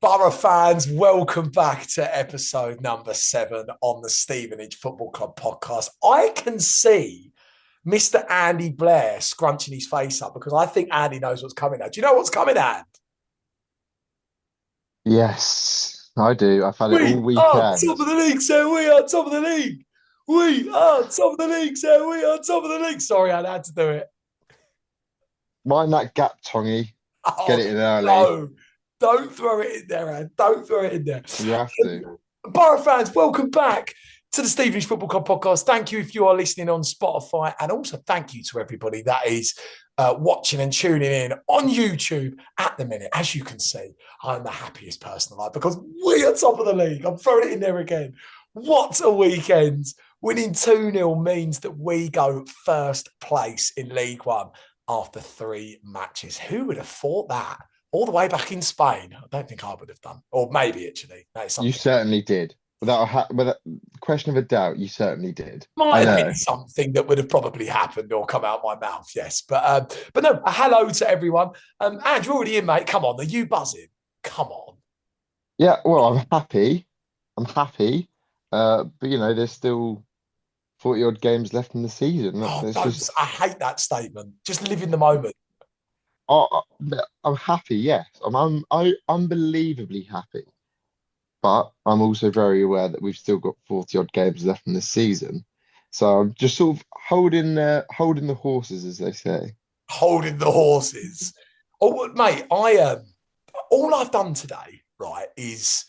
Boro fans, welcome back to episode number 7 on the Stevenage Football Club podcast. I can see Mr. Andy Blair scrunching his face up because I think Andy knows what's coming out. Do you know what's coming out? Yes, I do. I've had it We all are weekend. top of the league, so we are top of the league. We are top of the league, so we are top of the league. Sorry, I had to do it. Mind that gap, Tongy. Get Oh, it in early. no. Don't throw it in there, Andy. Don't throw it in there. You have to. Borough fans, welcome back to the Stevenage Football Club podcast. Thank you if you are listening on Spotify, and also thank you to everybody that is watching and tuning in on YouTube at the minute. As you can see, I'm the happiest person alive because we are top of the league. I'm throwing it in there again. What a weekend. Winning 2-0 means that we go first place in League One after 3 matches. Who would have thought that? All the way back in Spain. I don't think I would have done. Or maybe, actually. That is You something. certainly did. Without question of a doubt, you certainly did. Might I have know. been something that would have probably happened or come out my mouth, yes. But no, a hello to everyone. Andrew, already in, mate. Come on, are you buzzing? Come on. Yeah, well, I'm happy. I'm happy. But there's still 40 odd games left in the season. Oh, It's don't. just I hate that statement. Just live in the moment. I, I'm happy, yes. I'm unbelievably happy. But I'm also very aware that we've still got 40 odd games left in the season. So I'm just sort of holding the horses, as they say. Holding the horses. Oh, mate, all I've done today, right, is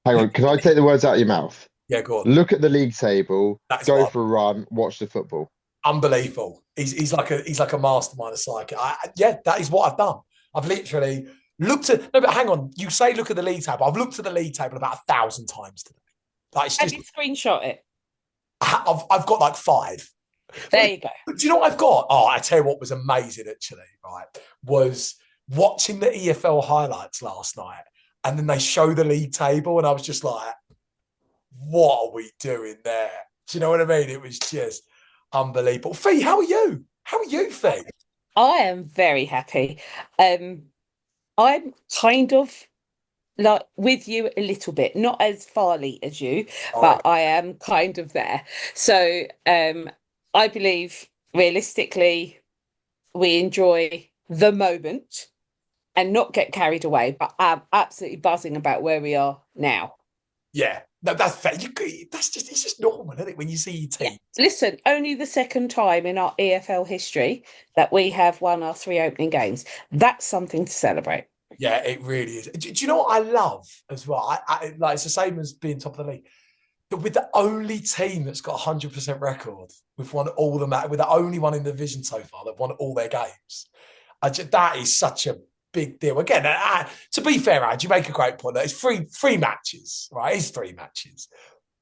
Hang on, can I take the words out of your mouth? yeah, go on. Look at the league table, That is go what for a run, watch the football. unbelievable. He's like a mastermind of psychic. Yeah, that is what I've done. I've literally looked at no, but hang on. You say look at the league table. I've looked at the league table about 1,000 times today. Like it's Have just you screenshot it? I've got like 5. There you go. But do you know what I've got? Oh, I tell you what was amazing actually, right? Was watching the EFL highlights last night, and then they show the league table, and I was just like, what are we doing there? Do you know what I mean? It was just unbelievable. Fee, how are you? How are you, Fee? I am very happy. I'm kind of like with you a little bit, not as farly as you, All right. but I am kind of there. So I believe realistically we enjoy the moment and not get carried away, but I'm absolutely buzzing about where we are now. Yeah. No, that's fair. It's just normal, isn't it? When you see your Yeah. team. Listen, only the second time in our EFL history that we have won our 3 opening games. That's something to celebrate. Yeah, it really is. Do you know what I love as well? I like it's the same as being top of the league. But with the only team that's got a 100% record, we've won all the match. We're the only one in the division so far that won all their games. That is such a big deal. Again, to be fair, Ad, you make a great point. That it's three matches, right? It's 3 matches.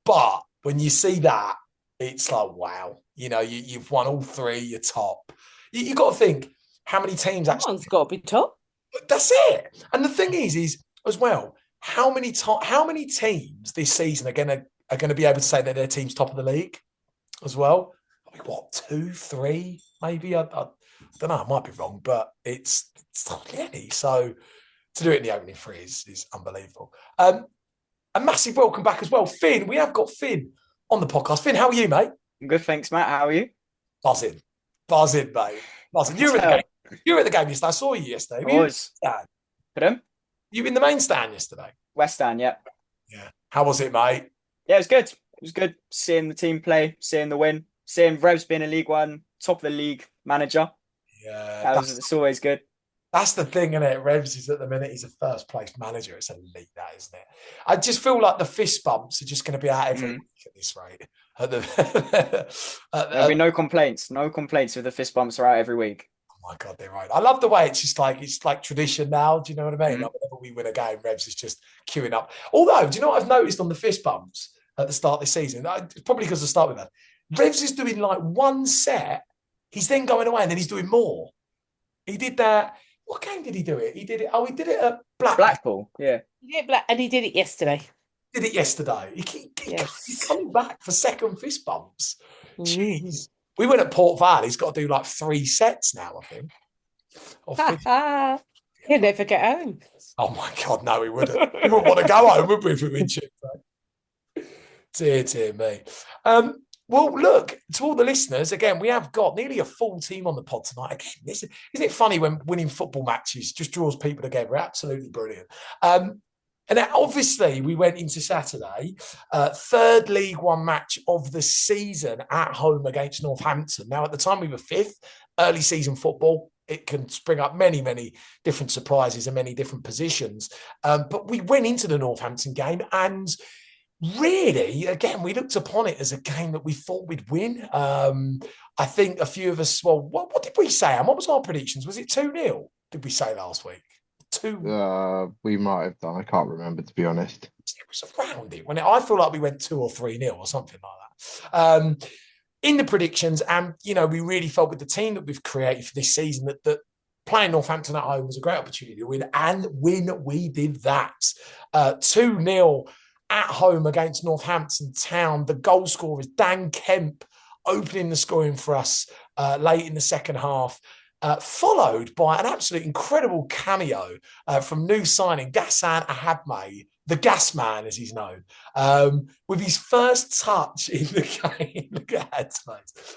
But when you see that, it's like, wow. You've won all 3, you're top. You got to think how many teams actually. Someone's got to be top. That's it. And the thing is as well, how many teams this season are going to be able to say that their team's top of the league as well? I mean, what, 2, 3, maybe? I don't know. I might be wrong, but it's not any. So to do it in the opening 3 is unbelievable. A massive welcome back as well, Finn. We have got Finn on the podcast. Finn, how are you, mate? Good, thanks, Matt. How are you? Buzzing, mate. Buzzing. You were at the game. You were at the game yesterday. I saw you yesterday. I was. Pardon? You were in the main stand yesterday. West Ham, yeah. Yeah. How was it, mate? Yeah, it was good. It was good seeing the team play, seeing the win, seeing Revs being a League One, top of the league manager. Yeah. It's always good. That's the thing, isn't it? Revs is at the minute, he's a first place manager. It's elite, that, isn't it? I just feel like the fist bumps are just going to be out every week at this rate. There'll be no complaints. No complaints if the fist bumps are out every week. Oh my God, they're right. I love the way it's like tradition now. Do you know what I mean? Like whenever we win a game, Revs is just queuing up. Although, do you know what I've noticed on the fist bumps at the start of this season? Probably because I start with that. Revs is doing like one set. He's then going away and then he's doing more. He did that. What game did he do it? He did it at Blackpool, yeah. And he did it yesterday. Did it yesterday. He's coming back for second fist bumps. Jeez. We went at Port Vale. He's got to do like 3 sets now, I think. You'd never get home. Oh my God, no, we wouldn't. We wouldn't want to go home, would we, if we were in Tuesday? Dear me. Well, look, to all the listeners, again, we have got nearly a full team on the pod tonight. Again, isn't it funny when winning football matches just draws people together? Absolutely brilliant. And then obviously, we went into Saturday, third League One match of the season at home against Northampton. Now, at the time, we were fifth. Early season football, it can spring up many, many different surprises and many different positions. But we went into the Northampton game and really, again, we looked upon it as a game that we thought we'd win. I think a few of us, well, what did we say? And what was our predictions? Was it 2-0? Did we say last week? We might have done. I can't remember, to be honest. It was around it. I feel like we went 2 or 3-0 or something like that. In the predictions, and, we really felt with the team that we've created for this season that playing Northampton at home was a great opportunity to win. And we did that. 2-0 at home against Northampton Town. The goal scorer is Dan Kemp opening the scoring for us late in the second half, followed by an absolute incredible cameo from new signing Ghassan Ahabmeh, the gas man, as he's known, with his first touch in the game. Look at that face.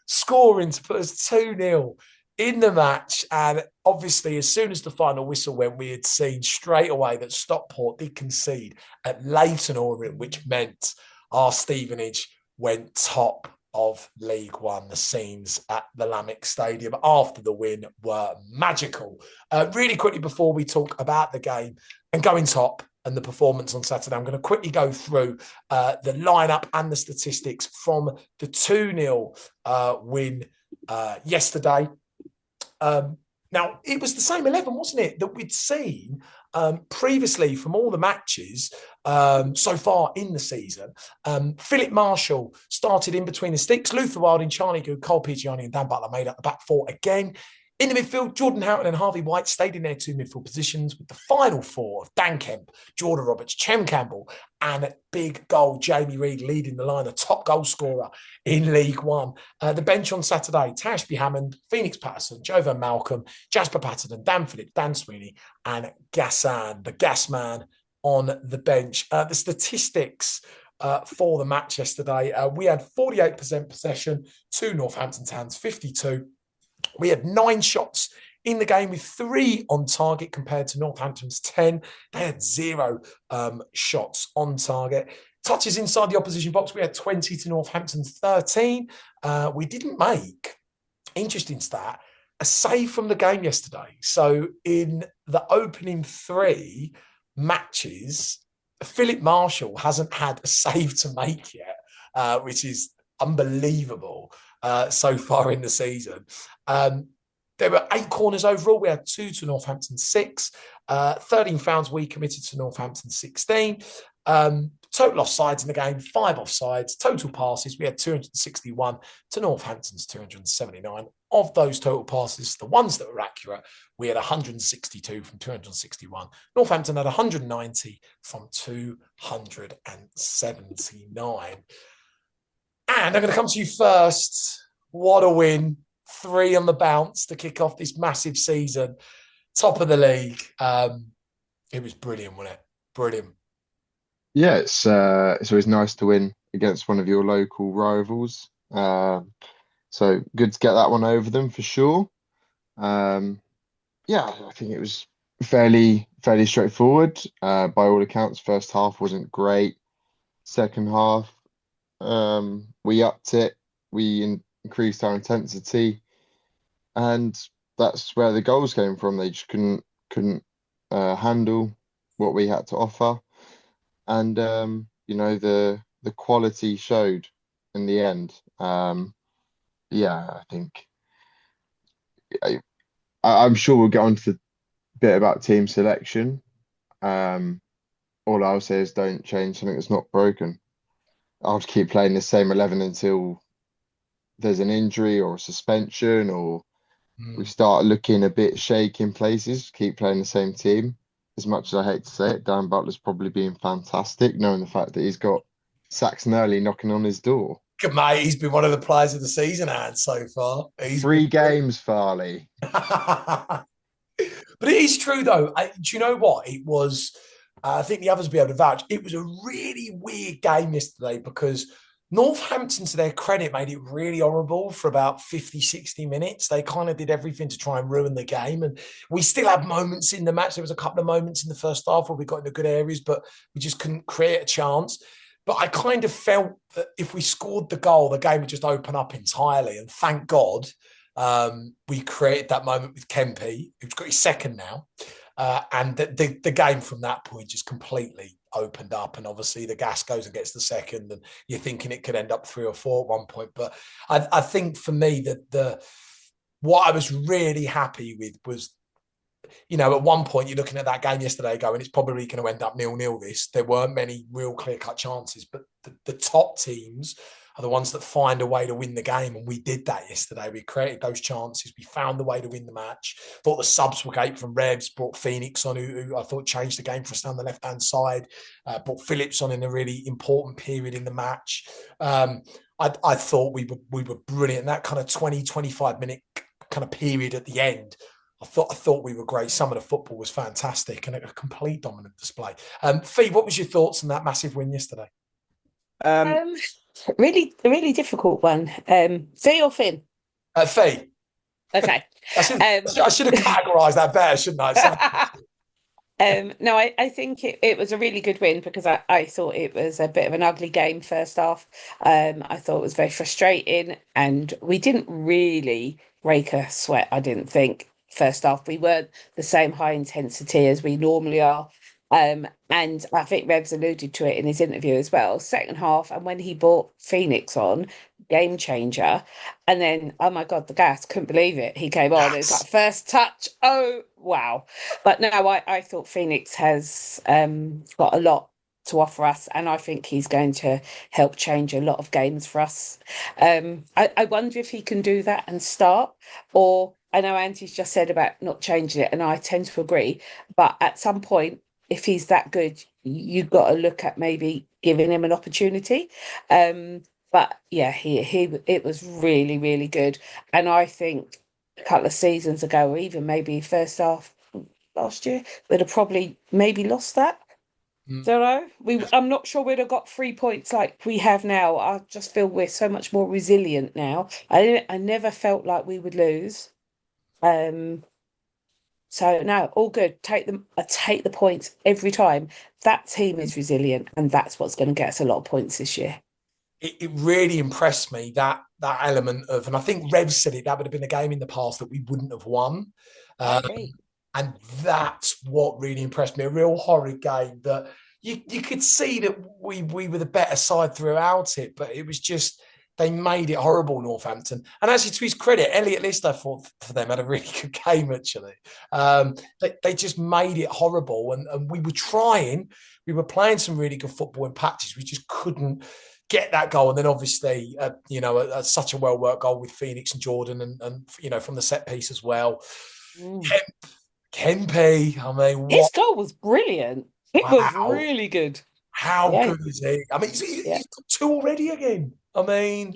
Scoring to put us 2-0 in the match. And obviously, as soon as the final whistle went, we had seen straight away that Stockport did concede at Leyton Orient, which meant our Stevenage went top of League One. The scenes at the Lamech Stadium after the win were magical. Really quickly before we talk about the game and going top and the performance on Saturday, I'm going to quickly go through the lineup and the statistics from the 2-0 win yesterday. Now, it was the same 11, wasn't it, that we'd seen previously from all the matches so far in the season. Philip Marshall started in between the sticks. Luther Wilding, Charlie Good, Cole Pigiani and Dan Butler made up the back four again. In the midfield, Jordan Houghton and Harvey White stayed in their two midfield positions with the final four of Dan Kemp, Jordan Roberts, Chem Campbell, and big goal Jamie Reid leading the line, a top goal scorer in League One. The bench on Saturday, Tashby Hammond, Phoenix Patterson, Jovan Malcolm, Jasper Patterson, Dan Phillips, Dan Sweeney, and Ghassan, the gas man, on the bench. The statistics for the match yesterday, we had 48% possession to Northampton Town's 52. We had 9 shots in the game with 3 on target compared to Northampton's 10. They had 0 shots on target. Touches inside the opposition box, we had 20 to Northampton's 13. We didn't make, interesting stat, a save from the game yesterday. So in the opening 3 matches, Philip Marshall hasn't had a save to make yet, which is unbelievable. So far in the season. There were 8 corners overall. We had 2 to Northampton 6, 13 fouls we committed to Northampton 16. Total offsides in the game, 5 offsides. Total passes, we had 261 to Northampton's 279. Of those total passes, the ones that were accurate, we had 162 from 261. Northampton had 190 from 279. And I'm going to come to you first. What a win. 3 on the bounce to kick off this massive season. Top of the league. It was brilliant, wasn't it? Brilliant. Yeah, it's always nice to win against one of your local rivals. So good to get that one over them for sure. Yeah, I think it was fairly straightforward. By all accounts, first half wasn't great. Second half, we upped it. We increased our intensity, and that's where the goals came from. They just couldn't handle what we had to offer, and the quality showed in the end. Yeah, I think I'm sure we'll get on to the bit about team selection. All I'll say is don't change something that's not broken. I'll just keep playing the same 11 until there's an injury or a suspension or we start looking a bit shaky in places. Keep playing the same team. As much as I hate to say it, Dan Butler's probably been fantastic, knowing the fact that he's got Saxon Early knocking on his door. Good mate, he's been one of the players of the season, so far. He's 3 games, Farley. But it is true, though. Do you know what? It was, I think the others will be able to vouch, it was a really weird game yesterday because Northampton, to their credit, made it really horrible for about 50, 60 minutes. They kind of did everything to try and ruin the game. And we still had moments in the match. There was a couple of moments in the first half where we got into good areas, but we just couldn't create a chance. But I kind of felt that if we scored the goal, the game would just open up entirely. And thank God we created that moment with Kempe, who's got his second now. And the game from that point just completely opened up. And obviously the gas goes and gets the second, and you're thinking it could end up 3 or 4 at one point. But I think for me that what I was really happy with was, at one point you're looking at that game yesterday going, it's probably going to end up 0-0 this. There weren't many real clear-cut chances, but the top teams are the ones that find a way to win the game. And we did that yesterday. We created those chances. We found the way to win the match. Thought the subs were great from Revs, brought Phoenix on, who I thought changed the game for us down the left-hand side. Brought Phillips on in a really important period in the match. I thought we were brilliant. That kind of 20, 25-minute kind of period at the end, I thought we were great. Some of the football was fantastic and a complete dominant display. Fee, what was your thoughts on that massive win yesterday? Really, a really difficult one. Fee or Finn? Fee. Okay. I should have categorised that better, shouldn't I? No, I think it was a really good win because I thought it was a bit of an ugly game first half. I thought it was very frustrating and we didn't really break a sweat, I didn't think. First half, we weren't the same high intensity as we normally are. And I think Revs alluded to it in his interview as well. Second half, and when he brought Phoenix on, game changer. And then, oh my God, the gas, couldn't believe it. He came on, it's like first touch. Oh, wow. But no, I thought Phoenix has got a lot to offer us, and I think he's going to help change a lot of games for us. I wonder if he can do that and start, or I know Andy's just said about not changing it, and I tend to agree, but at some point, if he's that good, you've got to look at maybe giving him an opportunity. But yeah, it was really, really good. And I think a couple of seasons ago, or even maybe first half last year, we'd have probably maybe lost that. Don't know. I'm not sure we'd have got 3 points like we have now. I just feel we're so much more resilient now. I never felt like we would lose. So no, all good. I take the points every time. That team is resilient, and that's what's going to get us a lot of points this year. It really impressed me, that element of, and I think Rev said it, that would have been a game in the past that we wouldn't have won. And that's what really impressed me. A real horrid game that you could see that we were the better side throughout it, but it was just, they made it horrible, Northampton. And actually, to his credit, Elliot List, I thought, for them, had a really good game, actually. They just made it horrible. And we were trying. We were playing some really good football in patches. We just couldn't get that goal. And then, obviously, such a well-worked goal with Phoenix and Jordan and from the set piece as well. Kempe, I mean, what? His goal was brilliant. It was really good. How good is he? I mean, he's got 2 already again. I mean,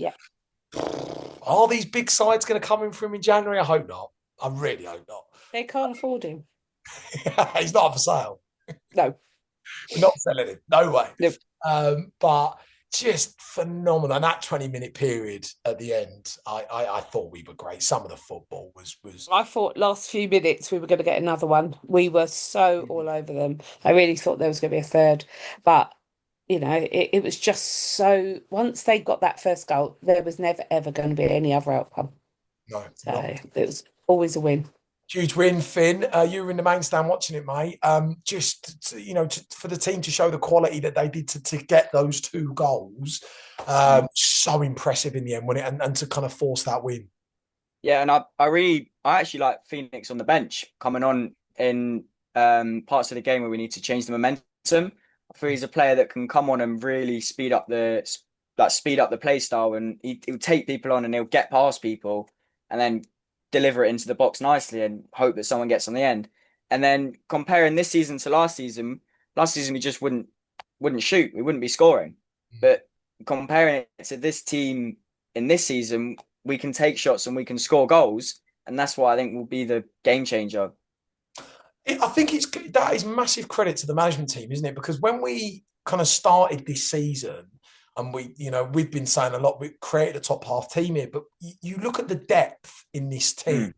are these big sides going to come in for him in January? I hope not. I really hope not. They can't afford him. He's not for sale. No. We're not selling him. No way. Nope. But just phenomenal. And that 20-minute period at the end, I thought we were great. Some of the football was. I thought last few minutes we were going to get another one. We were so all over them. I really thought there was going to be a third. But it was just so, once they got that first goal, there was never, ever going to be any other outcome. No. So it was always a win. Huge win, Finn. You were in the main stand watching it, mate. For the team to show the quality that they did to get those 2 goals, so impressive in the end, wasn't it? And to kind of force that win. Yeah, and I actually like Phoenix on the bench coming on in parts of the game where we need to change the momentum. I feel he's a player that can come on and really speed up the play style, and he'll take people on and he'll get past people and then deliver it into the box nicely and hope that someone gets on the end. And then comparing this season to last season we just wouldn't shoot, we wouldn't be scoring. But comparing it to this team in this season, we can take shots and we can score goals, and that's what I think will be the game changer. I think that is massive credit to the management team, isn't it? Because when we kind of started this season, and we've been saying a lot, we created a top half team here, but you look at the depth in this team,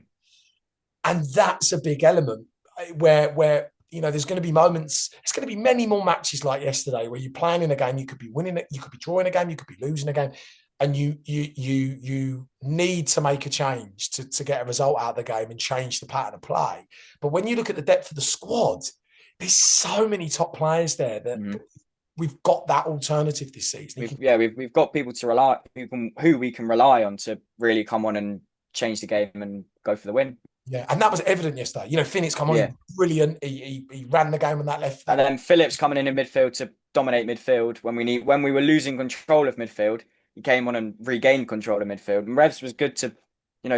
and that's a big element where there's going to be moments. It's going to be many more matches like yesterday where you're playing in a game, you could be winning it, you could be drawing a game, you could be losing a game, and you need to make a change to get a result out of the game and change the pattern of play. But when you look at the depth of the squad, there's so many top players there that we've got that alternative this season. We've got people to rely, who we can rely on to really come on and change the game and go for the win. Yeah, and that was evident yesterday. Phoenix come on, brilliant. He ran the game on that left. And then Phillips coming in midfield to dominate midfield when we were losing control of midfield. He came on and regained control of midfield. And Revs was good to,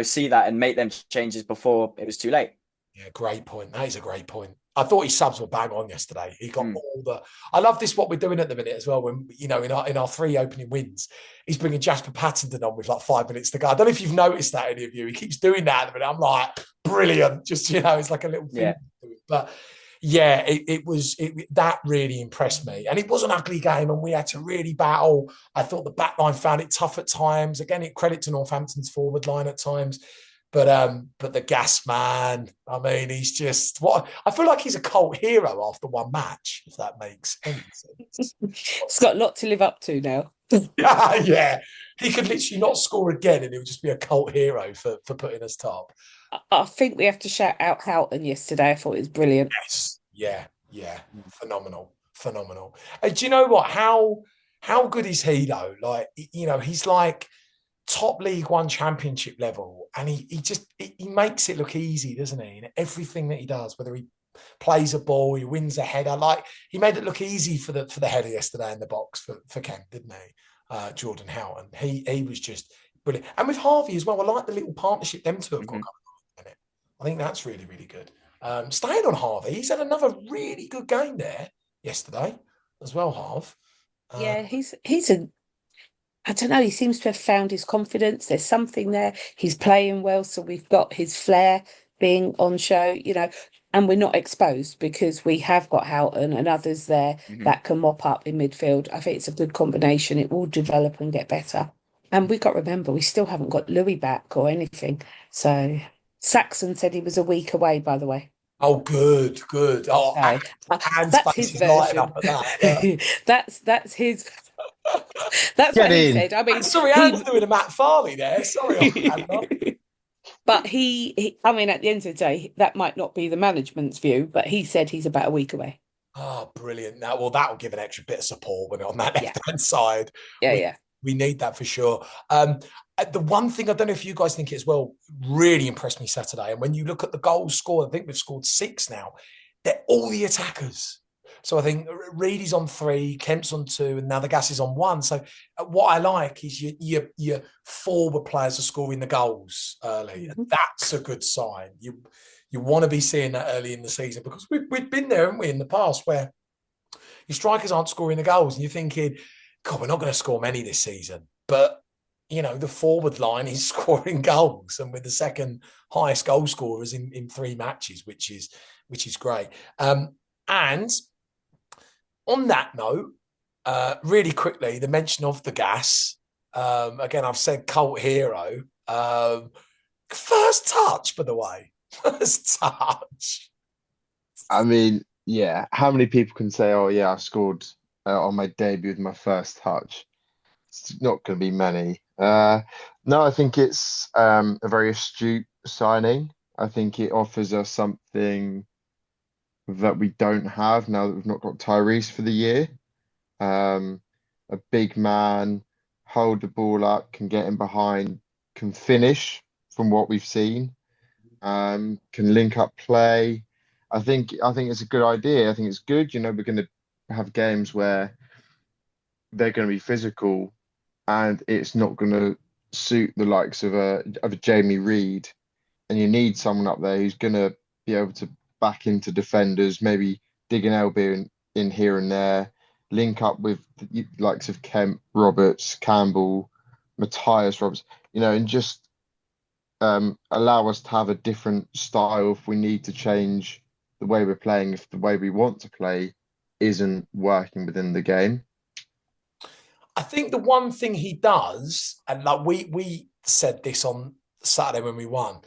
see that and make them changes before it was too late. Yeah, great point. That is a great point. I thought his subs were bang on yesterday. He got all the. I love this what we're doing at the minute as well. When in our 3 opening wins, he's bringing Jasper Patterson on with like 5 minutes to go. I don't know if you've noticed that, any of you. He keeps doing that at the minute. I'm like, brilliant. Just it's like a little thing. Yeah. But yeah, that really impressed me. And it was an ugly game, and we had to really battle. I thought the back line found it tough at times. Again, it credit to Northampton's forward line at times. But the gas man, I mean, he's just I feel like he's a cult hero after one match, if that makes any sense. He's got a lot to live up to now. Yeah. He could literally not score again and he'll just be a cult hero for putting us top. I think we have to shout out Houghton yesterday. I thought it was brilliant. Yes. Yeah. Phenomenal. Do you know what? How good is he though? Like, he's like top League One Championship level, and he makes it look easy, doesn't he? In everything that he does, whether he plays a ball, he wins a header, like he made it look easy for the header yesterday in the box for Kent, didn't he? Jordan Houghton, he was just brilliant, and with Harvey as well. I like the little partnership them two have got going on in it. I think that's really, really good. Staying on Harvey, he's had another really good game there yesterday as well. Harv, yeah, he's I don't know, he seems to have found his confidence. There's something there. He's playing well, so we've got his flair being on show, and we're not exposed because we have got Houghton and others there that can mop up in midfield. I think it's a good combination. It will develop and get better. And we've got to remember, we still haven't got Louis back or anything. So Saxon said he was a week away, by the way. Oh, good. Oh, that's his version. That's his. That's Get what he in. said. I mean, sorry, I'm doing a Matt Farley there. Sorry, but he, I mean, at the end of the day, that might not be the management's view, but he said he's about a week away. Oh, brilliant! That will give an extra bit of support when on that left-hand side. We need that for sure. The one thing I don't know if you guys think it as well really impressed me Saturday, and when you look at the goals scored, I think we've scored 6 now. They're all the attackers. So I think Reedy's on 3, Kemp's on 2, and now the Gas is on 1. So what I like is your forward players are scoring the goals early, and that's a good sign. You want to be seeing that early in the season, because we've been there, haven't we, in the past, where your strikers aren't scoring the goals, and you're thinking, God, we're not going to score many this season. But the forward line is scoring goals, and with the second highest goal scorers in 3 matches, which is great. And on that note, really quickly, the mention of the Gas. Again, I've said cult hero. First touch, by the way. First touch. I mean, yeah. How many people can say, "Oh, yeah, I scored on my debut with my first touch"? It's not going to be many. No, I think it's a very astute signing. I think it offers us something that we don't have now that we've not got Tyrese for the year. A big man, hold the ball up, can get in behind, can finish from what we've seen, can link up play. I think it's a good idea. I think it's good. We're going to have games where they're going to be physical, and it's not going to suit the likes of a Jamie Reed, and you need someone up there who's going to be able to back into defenders, maybe dig an elbow in here and there, link up with the likes of Kemp, Roberts, Campbell, Matthias Roberts, and just allow us to have a different style if we need to change the way we're playing, if the way we want to play isn't working within the game. I think the one thing he does, and like we said this on Saturday when we won,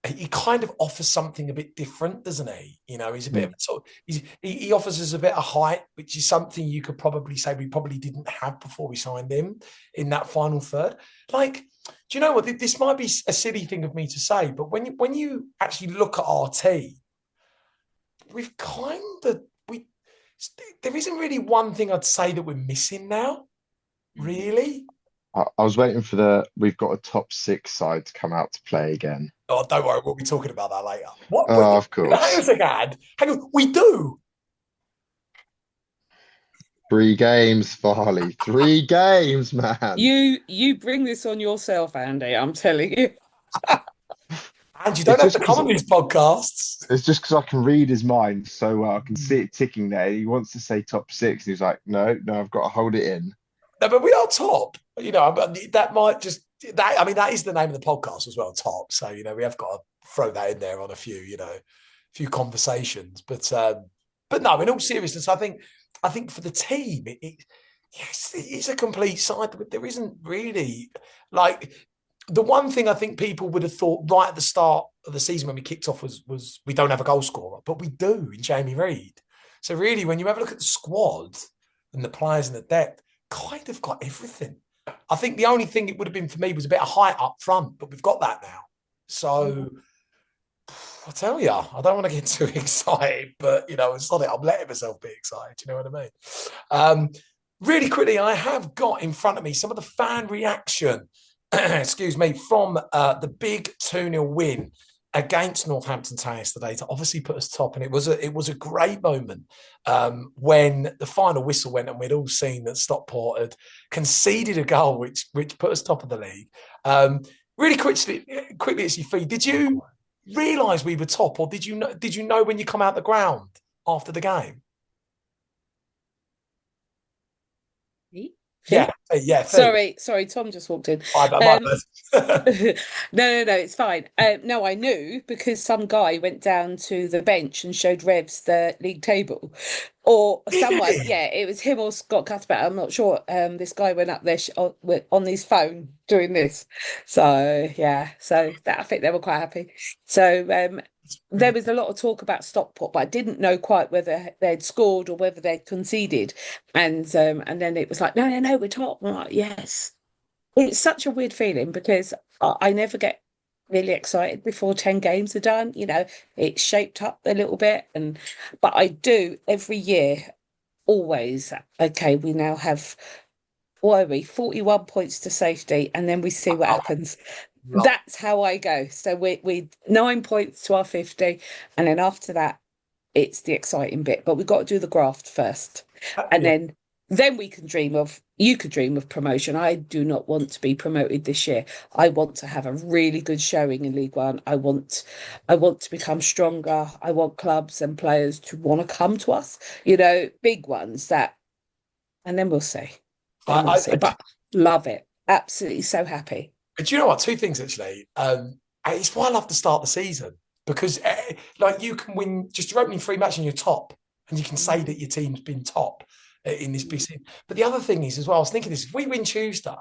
he kind of offers something a bit different, doesn't he? You know, he's a bit of a sort of, he offers us a bit of height, which is something you could probably say we probably didn't have before we signed him in that final third. Like, do you know what? This might be a silly thing of me to say, but when you actually look at our team, we've kind of there isn't really one thing I'd say that we're missing now, really. I was waiting for we've got a top 6 side to come out to play again. Oh, don't worry, we'll be talking about that later. What? Oh, of Hang on a course. second. Hang on, we do. 3 games, Farley. 3 games, man. You bring this on yourself, Andy. I'm telling you. And you don't It's have just to come 'cause on these podcasts. it's just because I can read his mind so well. I can see it ticking there. He wants to say top 6, and he's like, no, I've got to hold it in. No, but we are top. You know, but that might just that. I mean, that is the name of the podcast as well, top. So you know, we have got to throw that in there on a few conversations. But no, in all seriousness, I think for the team, yes, it is a complete side. There isn't really like the one thing I think people would have thought right at the start of the season when we kicked off was we don't have a goal scorer, but we do in Jamie Reid. So really, when you have a look at the squad and the players and the depth, kind of got everything. I think the only thing it would have been for me was a bit of height up front, but we've got that now. So I tell you, I don't want to get too excited, but you know, it's not it. I'm letting myself be excited. You know what I mean? Really quickly, I have got in front of me some of the fan reaction. Excuse me, from the big 2-0 win against Northampton Town yesterday to obviously put us top, and it was a great moment when the final whistle went and we'd all seen that Stockport had conceded a goal which put us top of the league. Really quickly, it's your feed. Did you realise we were top, or did you know when you come out the ground after the game? Yeah. Sorry, Tom just walked in. My No, it's fine. No, I knew because some guy went down to the bench and showed Revs the league table, or someone. Yeah, it was him or Scott Cuthbert. I'm not sure. This guy went up there on his phone doing this. So yeah, so that I think they were quite happy. So there was a lot of talk about Stockport, but I didn't know quite whether they'd scored or whether they'd conceded. And then it was like, no, we're top. I'm like, yes. It's such a weird feeling because I never get really excited before 10 games are done. You know, it's shaped up a little bit, but I do every year, always. Okay, we now have, what are we, 41 points to safety, and then we see what happens. That's how I go. So we 9 points to our 50, and then after that, it's the exciting bit. But we've got to do the graft first, and then we can you could dream of promotion. I do not want to be promoted this year. I want to have a really good showing in League One. I want to become stronger. I want clubs and players to want to come to us, you know, big ones and then we'll see. But love it. Absolutely so happy. Do you know what? 2 things actually. It's why I love to start the season because like you can win just your opening 3 matches and you're top, and you can say that your team's been top in this big season. But the other thing is as well, I was thinking this: if we win Tuesday,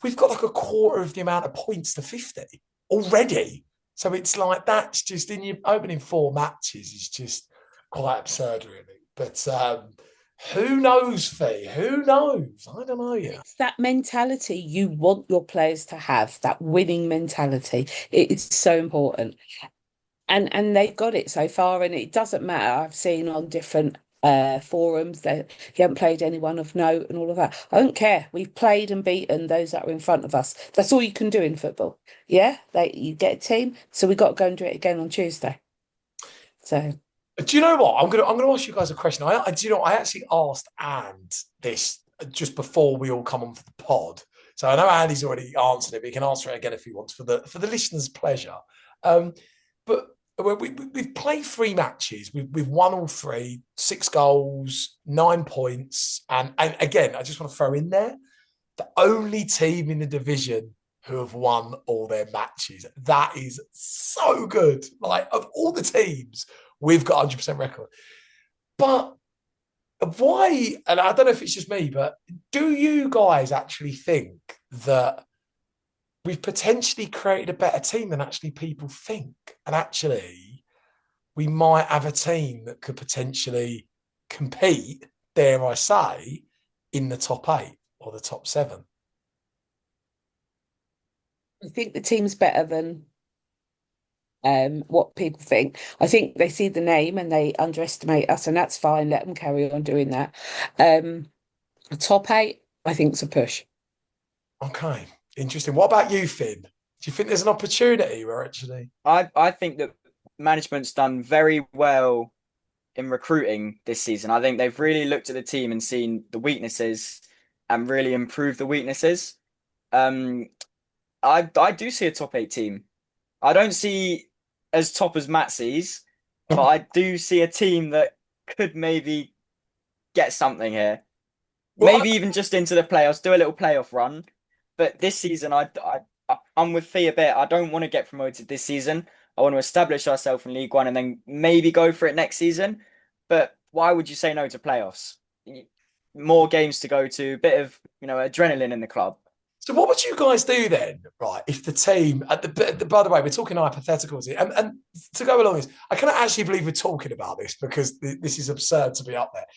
we've got like a quarter of the amount of points to 50 already. So it's like that's just in your opening 4 matches is just quite absurd, really. But who knows, Fee? Who knows? I don't know yet. It's that mentality you want your players to have, that winning mentality. It's so important. And they've got it so far, and it doesn't matter. I've seen on different forums that you haven't played anyone of note and all of that. I don't care. We've played and beaten those that are in front of us. That's all you can do in football. Yeah, you get a team, so we've got to go and do it again on Tuesday. So. Do you know what? I'm gonna ask you guys a question. I actually asked And this just before we all come on for the pod. So I know Andy's already answered it, but he can answer it again if he wants for the listeners' pleasure. But we've played 3 matches. We've won all 3, 6 goals, 9 points, and again, I just want to throw in there the only team in the division who have won all their matches. That is so good. Like, of all the teams, we've got 100% record. But why, and I don't know if it's just me, but do you guys actually think that we've potentially created a better team than actually people think? And actually, we might have a team that could potentially compete, dare I say, in the top 8 or the top 7. I think the team's better than what people think. I think they see the name and they underestimate us, and that's fine. Let them carry on doing that. A top 8, I think, is a push. Okay, interesting. What about you, Finn? Do you think there's an opportunity where actually? I think that management's done very well in recruiting this season. I think they've really looked at the team and seen the weaknesses and really improved the weaknesses. I do see a top 8 team. I don't see as top as Matt sees, but I do see a team that could maybe get something here. Well, Maybe even just into the playoffs, do a little playoff run. But this season, I'm with Fee a bit. I don't want to get promoted this season. I want to establish ourselves in League One and then maybe go for it next season. But why would you say no to playoffs? More games to go to, bit of adrenaline in the club. So what would you guys do then, right? If the team, by the way, we're talking hypotheticals here, and to go along this, I cannot actually believe we're talking about this because this is absurd to be up there.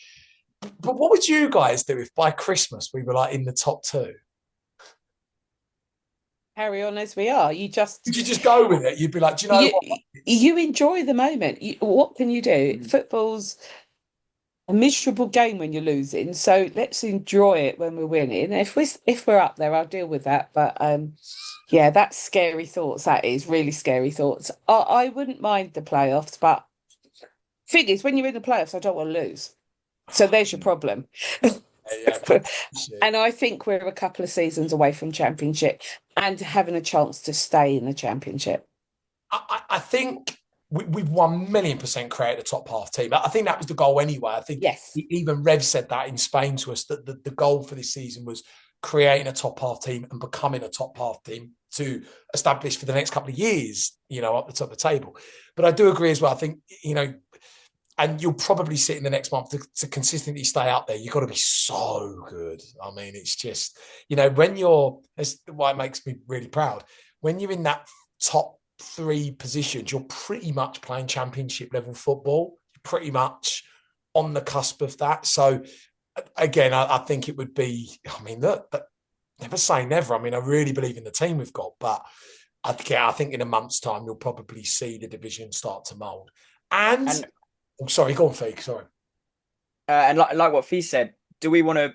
But what would you guys do if by Christmas we were like in the top 2? Carry on as we are. Would you just go with it? You'd be like, do you know what? You enjoy the moment. What can you do? Football's a miserable game when you're losing, so let's enjoy it when we're winning. If we're up there, I'll deal with that. But yeah, that's scary thoughts. That is really scary thoughts. I wouldn't mind the playoffs, but thing is, when you're in the playoffs, I don't want to lose. So there's your problem. And I think we're a couple of seasons away from Championship and having a chance to stay in the Championship. I think we've 1,000,000% created a top half team. I think that was the goal anyway. I think yes. Even Rev said that in Spain to us, that the goal for this season was creating a top half team and becoming a top half team to establish for the next couple of years, up the top of the table. But I do agree as well. I think, and you'll probably sit in the next month to consistently stay up there. You've got to be so good. I mean, it's just, when that's why it makes me really proud. When you're in that top 3 positions, you're pretty much playing Championship level football. You're pretty much on the cusp of that. So again, I think it would be, look, never say never. I really believe in the team we've got, but I think in a month's time, you'll probably see the division start to mould. And sorry, go on, Fee. Sorry. And like what Fee said, do we want to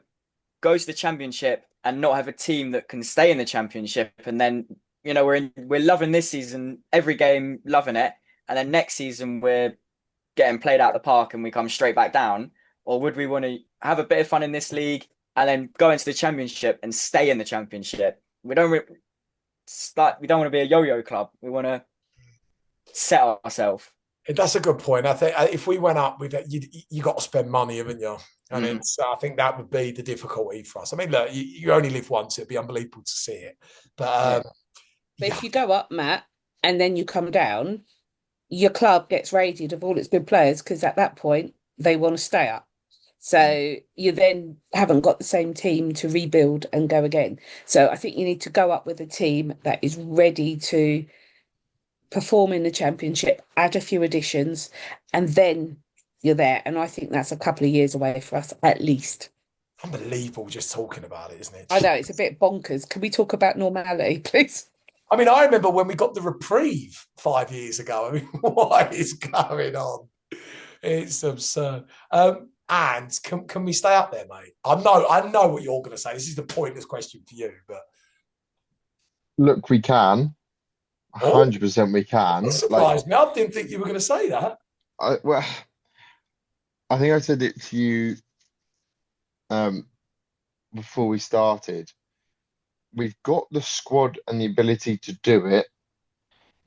go to the Championship and not have a team that can stay in the Championship? And then, we're loving this season, every game, loving it. And then next season, we're getting played out of the park and we come straight back down. Or would we want to have a bit of fun in this league and then go into the Championship and stay in the Championship? We don't want to be a yo-yo club. We want to set ourselves. That's a good point. I think if we went up with it, you got to spend money, haven't you? And so I think that would be the difficulty for us. Look, you only live once. It'd be unbelievable to see it. But if you go up, Matt, and then you come down, your club gets raided of all its good players because at that point they want to stay up. So you then haven't got the same team to rebuild and go again. So I think you need to go up with a team that is ready to perform in the Championship, add a few additions, and then you're there. And I think that's a couple of years away for us, at least. Unbelievable just talking about it, isn't it? I know, it's a bit bonkers. Can we talk about normality, please? I remember when we got the reprieve 5 years ago. What is going on? It's absurd. And can we stay up there, mate? I know what you're going to say. This is the pointless question for you, but look, we can. 100% we can. That surprised me. I didn't think you were going to say that. I think I said it to you before we started. We've got the squad and the ability to do it.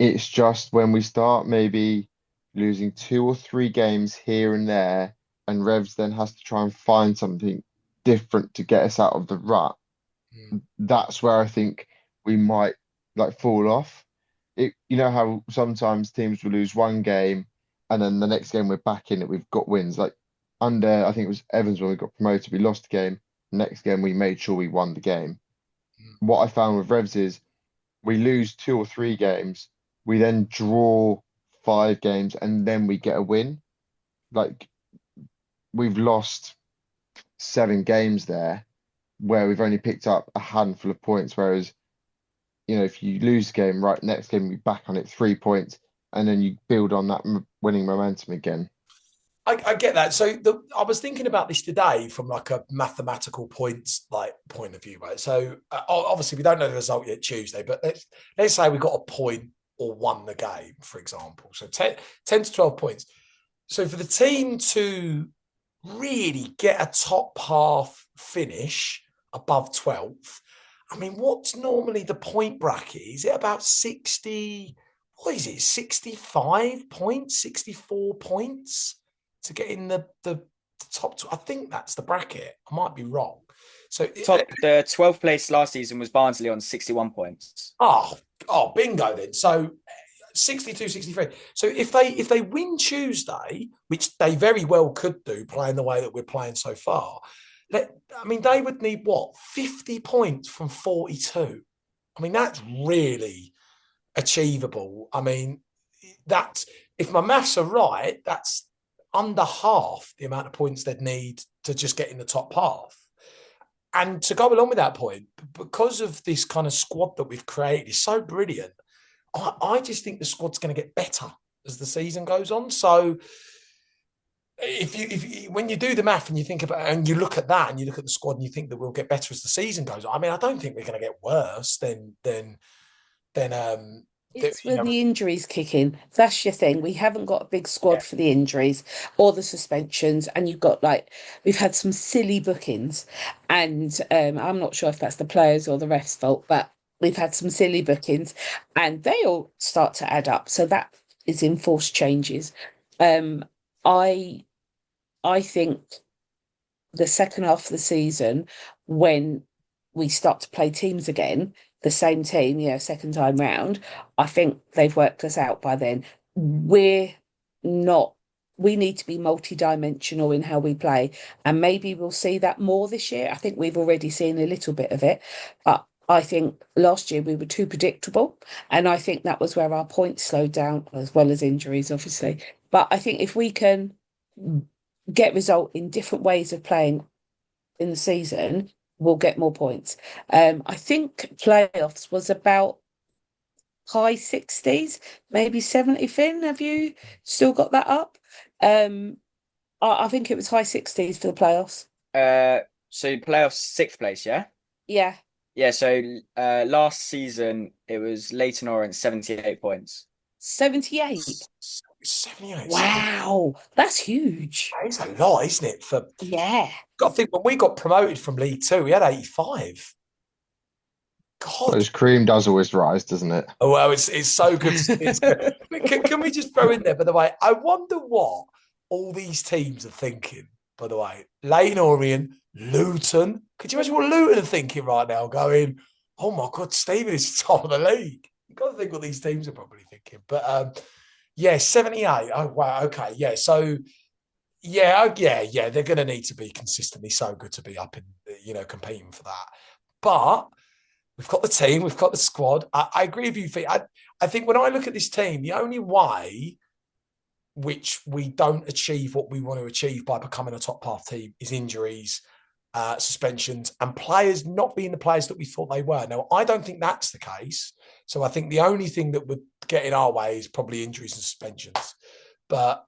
It's just when we start maybe losing 2 or 3 games here and there, and Revs then has to try and find something different to get us out of the rut. That's where I think we might fall off. You know how sometimes teams will lose 1 game and then the next game we're back in it. We've got wins. Like under, I think it was Evans when we got promoted. We lost the game. Next game we made sure we won the game. What I found with Revs is we lose 2 or 3 games, we then draw 5 games, and then we get a win. Like we've lost 7 games there where we've only picked up a handful of points. Whereas, if you lose a game, right, next game we back on it 3 points, and then you build on that winning momentum again. I get that. So I was thinking about this today from like a mathematical point of view, right? So obviously we don't know the result yet Tuesday, but let's say we got a point or won the game, for example. So 10 to 12 points. So for the team to really get a top half finish above 12th, I mean, what's normally the point bracket? Is it about 60? What is it? 65 points, 64 points to get in the top two? I think that's the bracket. I might be wrong. So the 12th place last season was Barnsley on 61 points. Oh, bingo then. So 62, 63. So if they win Tuesday, which they very well could do, playing the way that we're playing so far, they would need what? 50 points from 42. I mean, that's really achievable. I mean, that's, if my maths are right, that's under half the amount of points they'd need to just get in the top half. And to go along with that point, because of this kind of squad that we've created is so brilliant, I just think the squad's going to get better as the season goes on. So if when you do the math and you think about, and you look at that and you look at the squad and you think that we'll get better as the season goes on, I mean, I don't think we're going to get worse than it's when the injuries kick in. That's your thing. We haven't got a big squad for the injuries or the suspensions, and you've got we've had some silly bookings, and I'm not sure if that's the players or the refs' fault, but we've had some silly bookings, and they all start to add up. So that is enforced changes. I think the second half of the season, when we start to play teams again, the same team, second time round, I think they've worked us out by then. We need to be multi-dimensional in how we play, and maybe we'll see that more this year. I think we've already seen a little bit of it, but I think last year we were too predictable, and I think that was where our points slowed down, as well as injuries, obviously. But I think if we can get result in different ways of playing in the season, we'll get more points. I think playoffs was about high 60s, maybe 70. Finn, have you still got that up? I think it was high 60s for the playoffs. So playoffs 6th place, yeah? Yeah. Yeah, so last season it was Leyton Orient 78 points. 78? 78. Wow, that's huge. It's a lot, isn't it? Yeah. I think when we got promoted from League Two, we had 85. God. Those cream does always rise, doesn't it? Oh, well, it's so good. It's good. Can we just throw in there, by the way, I wonder what all these teams are thinking, by the way. Leyton Orient, Luton. Could you imagine what Luton are thinking right now? Going, oh my God, Stevenage is top of the league. You've got to think what these teams are probably thinking. But 78. Oh, wow. Okay. Yeah. So, yeah. They're going to need to be consistently so good to be up in, competing for that. But we've got the team, we've got the squad. I agree with you, Fee. I think when I look at this team, the only way which we don't achieve what we want to achieve by becoming a top half team is injuries, suspensions, and players not being the players that we thought they were. Now, I don't think that's the case. So I think the only thing that would get in our way is probably injuries and suspensions. But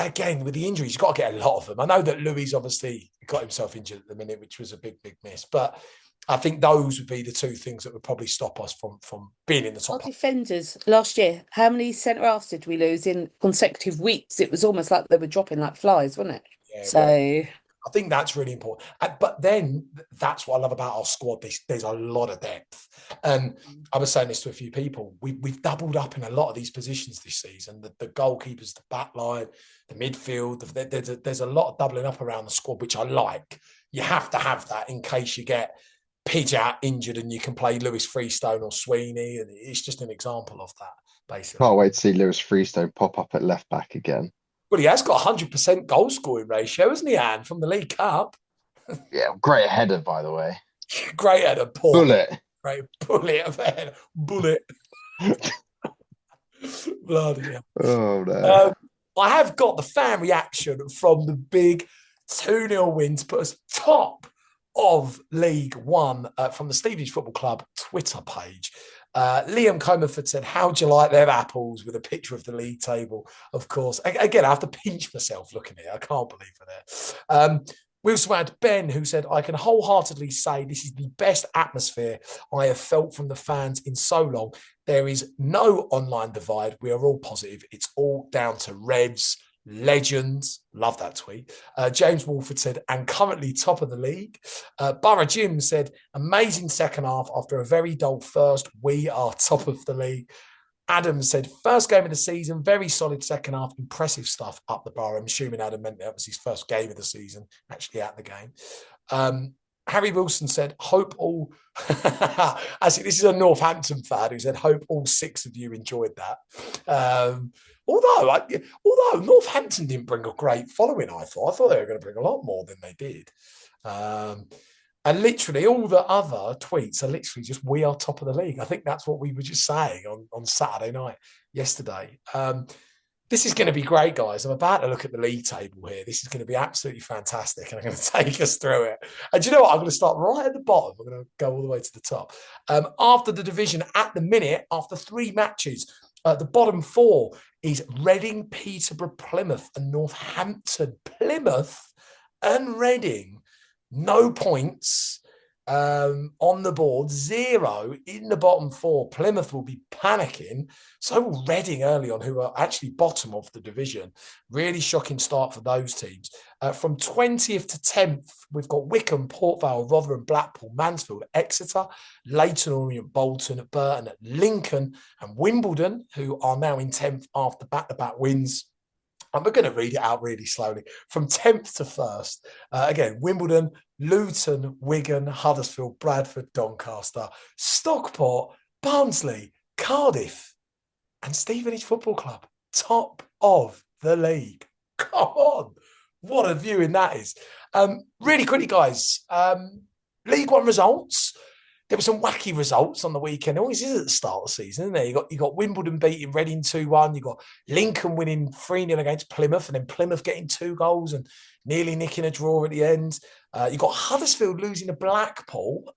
again, with the injuries, you've got to get a lot of them. I know that Louis obviously got himself injured at the minute, which was a big, big miss. But I think those would be the two things that would probably stop us from being in the top. Our defenders last year, how many centre-halves did we lose in consecutive weeks? It was almost like they were dropping like flies, wasn't it? Yeah, so I think that's really important. But then that's what I love about our squad. There's a lot of depth. And I was saying this to a few people. We've doubled up in a lot of these positions this season. The goalkeepers, the back line, the midfield. There's a lot of doubling up around the squad, which I like. You have to have that in case you get Pidge out injured and you can play Lewis Freestone or Sweeney. And it's just an example of that, basically. Can't wait to see Lewis Freestone pop up at left back again. Well, he has got 100% goal scoring ratio, hasn't he, Anne, from the League Cup? Yeah, great header, by the way. Great header, Paul. Bullet. Great bullet of a header. Bullet. Bloody hell. Oh, no. I have got the fan reaction from the big 2-0 win to put us top of League One from the Stevenage Football Club Twitter page. Liam Comerford said, "How'd you like them apples?" with a picture of the league table, of course. Again, I have to pinch myself looking at it. I can't believe it. We also had Ben, who said, "I can wholeheartedly say this is the best atmosphere I have felt from the fans in so long. There is no online divide. We are all positive. It's all down to Revs, legends." Love that tweet. James Wolford said, "And currently top of the league." Borough Jim said, "Amazing second half after a very dull first. We are top of the league." Adam said, "First game of the season, very solid second half, impressive stuff up the bar." I'm assuming Adam meant that was his first game of the season, actually at the game. Harry Wilson said, "Hope all..." Actually, this is a Northampton fan who said, "Hope all 6 of you enjoyed that." Although Northampton didn't bring a great following, I thought they were going to bring a lot more than they did. And literally all the other tweets are literally just, "We are top of the league." I think that's what we were just saying on Saturday night yesterday. This is going to be great, guys. I'm about to look at the league table here. This is going to be absolutely fantastic, and I'm going to take us through it. And do you know what? I'm going to start right at the bottom. I'm going to go all the way to the top. After the division at the minute, after 3 matches, the bottom 4 is Reading, Peterborough, Plymouth, and Northampton. Plymouth and Reading. No points on the board, 0 in the bottom 4. Plymouth will be panicking. So will Reading early on, who are actually bottom of the division. Really shocking start for those teams. From 20th to 10th, we've got Wycombe, Port Vale, Rotherham, Blackpool, Mansfield, Exeter, Leyton Orient, Bolton, Burton, Lincoln, and Wimbledon, who are now in 10th after back-to-back wins. And we're going to read it out really slowly. From 10th to 1st, again, Wimbledon, Luton, Wigan, Huddersfield, Bradford, Doncaster, Stockport, Barnsley, Cardiff, and Stevenage Football Club. Top of the league. Come on. What a viewing that is. Really quickly, guys. League One results. There were some wacky results on the weekend. It always is at the start of the season, isn't there? You got Wimbledon beating Reading 2-1. You got Lincoln winning 3-0 against Plymouth, and then Plymouth getting 2 goals and nearly nicking a draw at the end. You got Huddersfield losing to Blackpool.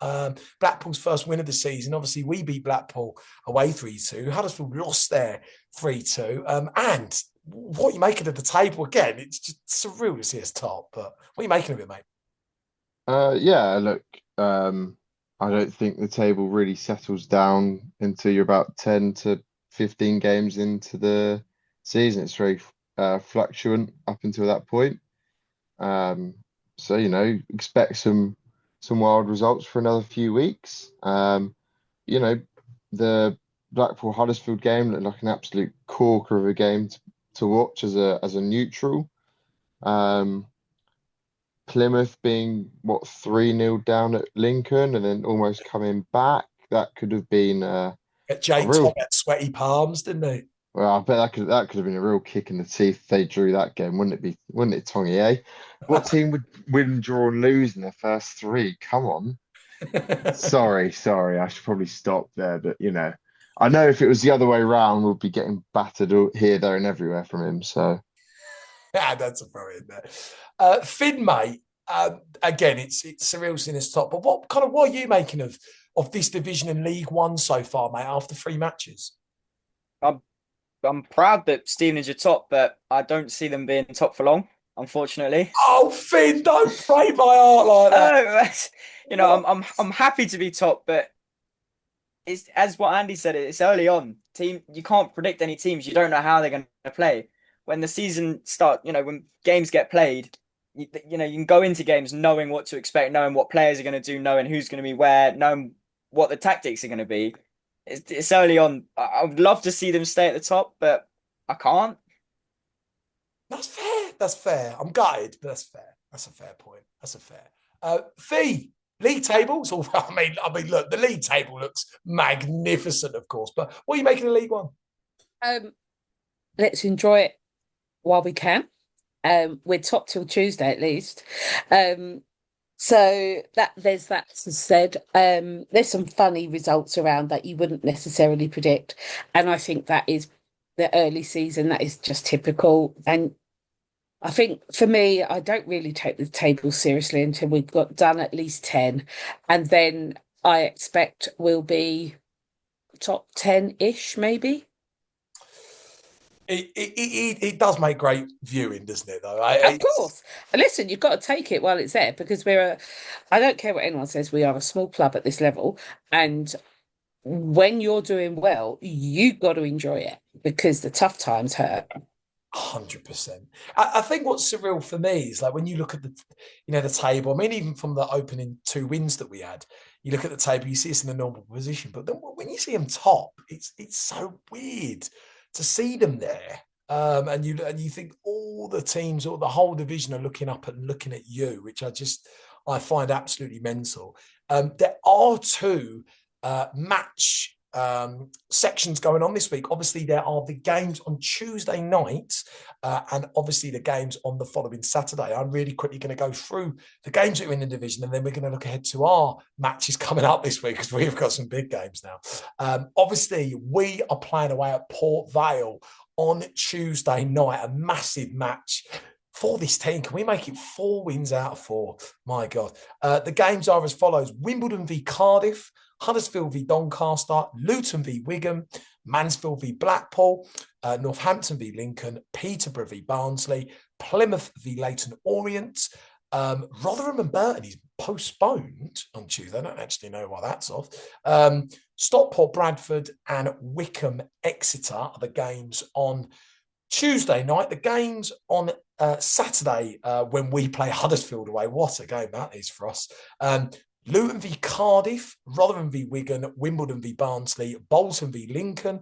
Blackpool's first win of the season. Obviously, we beat Blackpool away 3-2. Huddersfield lost there 3-2. And what are you making of the table? Again, it's just surreal to see us top. But what are you making of it, mate? Look, I don't think the table really settles down until you're about 10 to 15 games into the season. It's very fluctuant up until that point. So, expect some wild results for another few weeks. The Blackpool Huddersfield game looked like an absolute corker of a game to watch as a neutral. Plymouth being 3-0 down at Lincoln and then almost coming back. That could have been Jay Tom had sweaty palms, didn't they? Well, I bet that could have been a real kick in the teeth if they drew that game, wouldn't it, Tongy, eh? What team would win, draw, and lose in the first 3? Come on. Sorry, I should probably stop there, but I know if it was the other way around, we'd be getting battered here, there, and everywhere from him. So yeah, that's a throw in there. Finn, mate, again, it's surreal seeing us top. But what are you making of this division in League One so far, mate, after 3 matches? I'm proud that Stevenage are top, but I don't see them being top for long, unfortunately. Oh, Finn, don't break my heart like that. I'm happy to be top, but it's as what Andy said, it's early on. You can't predict any teams. You don't know how they're going to play. When the season starts, when games get played, you can go into games knowing what to expect, knowing what players are going to do, knowing who's going to be where, knowing what the tactics are going to be. It's early on. I would love to see them stay at the top, but I can't. That's fair. I'm gutted, but that's fair. That's a fair point. Fee, league tables. I mean, look, the league table looks magnificent, of course. But what are you making of League One? Let's enjoy it while we can. We're top till Tuesday at least. So that there's that said. There's some funny results around that you wouldn't necessarily predict, and I think that is the early season. That is just typical. And I think for me, I don't really take the table seriously until we've got done at least 10, and then I expect we'll be top 10-ish, maybe. It does make great viewing, doesn't it, though? Of course. And listen, you've got to take it while it's there because I don't care what anyone says, we are a small club at this level. And when you're doing well, you've got to enjoy it because the tough times hurt. 100%. I think what's surreal for me is like when you look at the table. I mean, even from the opening 2 wins that we had, you look at the table, you see us in a normal position, but then when you see them top, it's so weird to see them there. And you think all the teams or the whole division are looking up and looking at you, which I find absolutely mental. There are 2 match sections going on this week. Obviously, there are the games on Tuesday night and obviously the games on the following Saturday. I'm really quickly going to go through the games that are in the division and then we're going to look ahead to our matches coming up this week because we've got some big games now. Obviously, we are playing away at Port Vale on Tuesday night, a massive match for this team. Can we make it 4 wins out of 4? My God. The games are as follows: Wimbledon v Cardiff, Huddersfield v Doncaster, Luton v Wigan, Mansfield v Blackpool, Northampton v Lincoln, Peterborough v Barnsley, Plymouth v Leyton Orient. Rotherham and Burton is postponed on Tuesday. I don't actually know why that's off. Stockport Bradford and Wycombe Exeter are the games on Tuesday night. The games on Saturday when we play Huddersfield away. What a game that is for us. Luton v Cardiff, Rotherham v Wigan, Wimbledon v Barnsley, Bolton v Lincoln,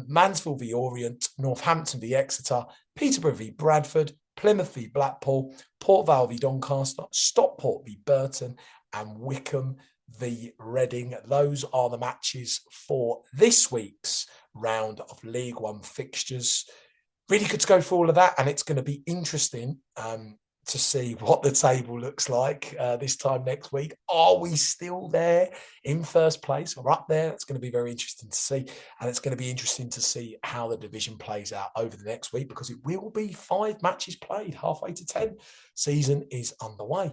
Mansfield v Orient, Northampton v Exeter, Peterborough v Bradford, Plymouth v Blackpool, Port Vale v Doncaster, Stockport v Burton, and Wycombe v Reading. Those are the matches for this week's round of League One fixtures. Really good to go through all of that, and it's going to be interesting to see what the table looks like this time next week. Are we still there in first place or up there? It's going to be very interesting to see. And it's going to be interesting to see how the division plays out over the next week because it will be 5 matches played, halfway to 10. Season is underway.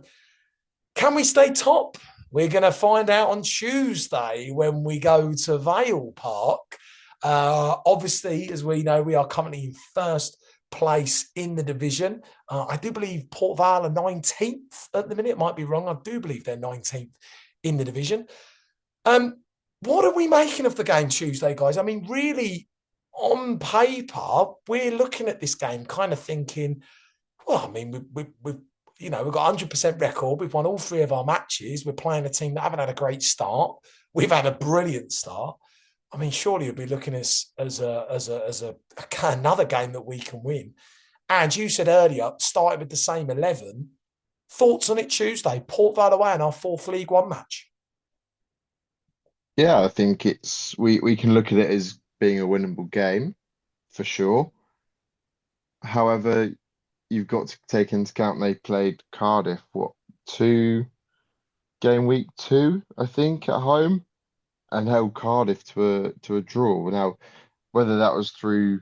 Can we stay top? We're going to find out on Tuesday when we go to Vale Park. Obviously, as we know, we are currently in first place in the division. I do believe Port Vale are 19th at the minute. Might be wrong. I do believe they're 19th in the division. What are we making of the game Tuesday, guys? I mean, really, on paper, we're looking at this game kind of thinking, well, I mean, we've got 100% record. We've won all 3 of our matches. We're playing a team that haven't had a great start. We've had a brilliant start. I mean, surely you'll be looking as another game that we can win. And you said earlier, started with the same 11. Thoughts on it Tuesday? Port Vale away in our 4th League One match. Yeah, I think we can look at it as being a winnable game for sure. However, you've got to take into account they played Cardiff, game week 2, I think, at home, and held Cardiff to a draw. Now, whether that was through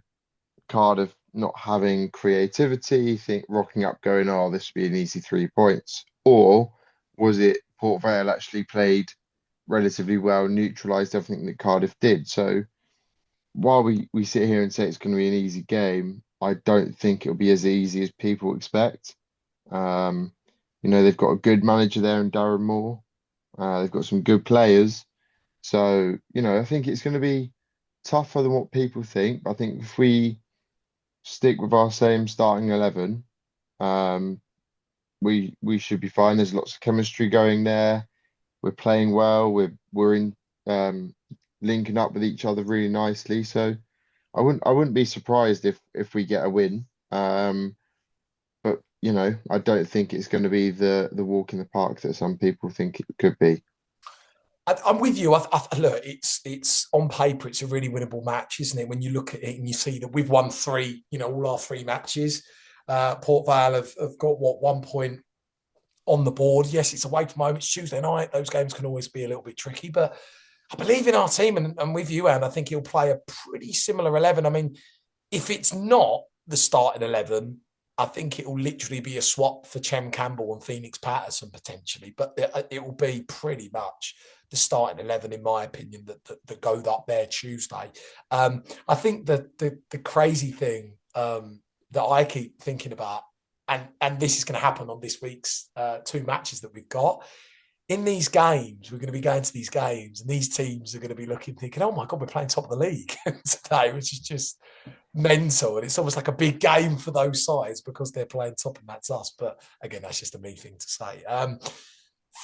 Cardiff not having creativity, rocking up, going, "Oh, this would be an easy 3 points," or was it Port Vale actually played relatively well, neutralised everything that Cardiff did? So while we sit here and say it's going to be an easy game, I don't think it'll be as easy as people expect. They've got a good manager there in Darren Moore. They've got some good players. So, I think it's going to be tougher than what people think. I think if we stick with our same starting 11, we should be fine. There's lots of chemistry going there. We're playing well. We're in linking up with each other really nicely. So I wouldn't be surprised if we get a win. But I don't think it's going to be the walk in the park that some people think it could be. I'm with you. Look, it's on paper, it's a really winnable match, isn't it? When you look at it and you see that we've won three, all our three matches. Port Vale have got 1 point on the board. Yes, it's away from home. It's Tuesday night. Those games can always be a little bit tricky, but I believe in our team and with you, Anne. I think he'll play a pretty similar 11. I mean, if it's not the starting 11, I think it will literally be a swap for Chem Campbell and Phoenix Patterson potentially, but it will be pretty much the starting 11, in my opinion, that go up there Tuesday. I think that the crazy thing that I keep thinking about, and this is going to happen on this week's two matches that we've got. In these games, we're going to be going to these games, and these teams are going to be thinking, oh my God, we're playing top of the league today, which is just mental. And it's almost like a big game for those sides because they're playing top and that's us. But again, that's just a me thing to say.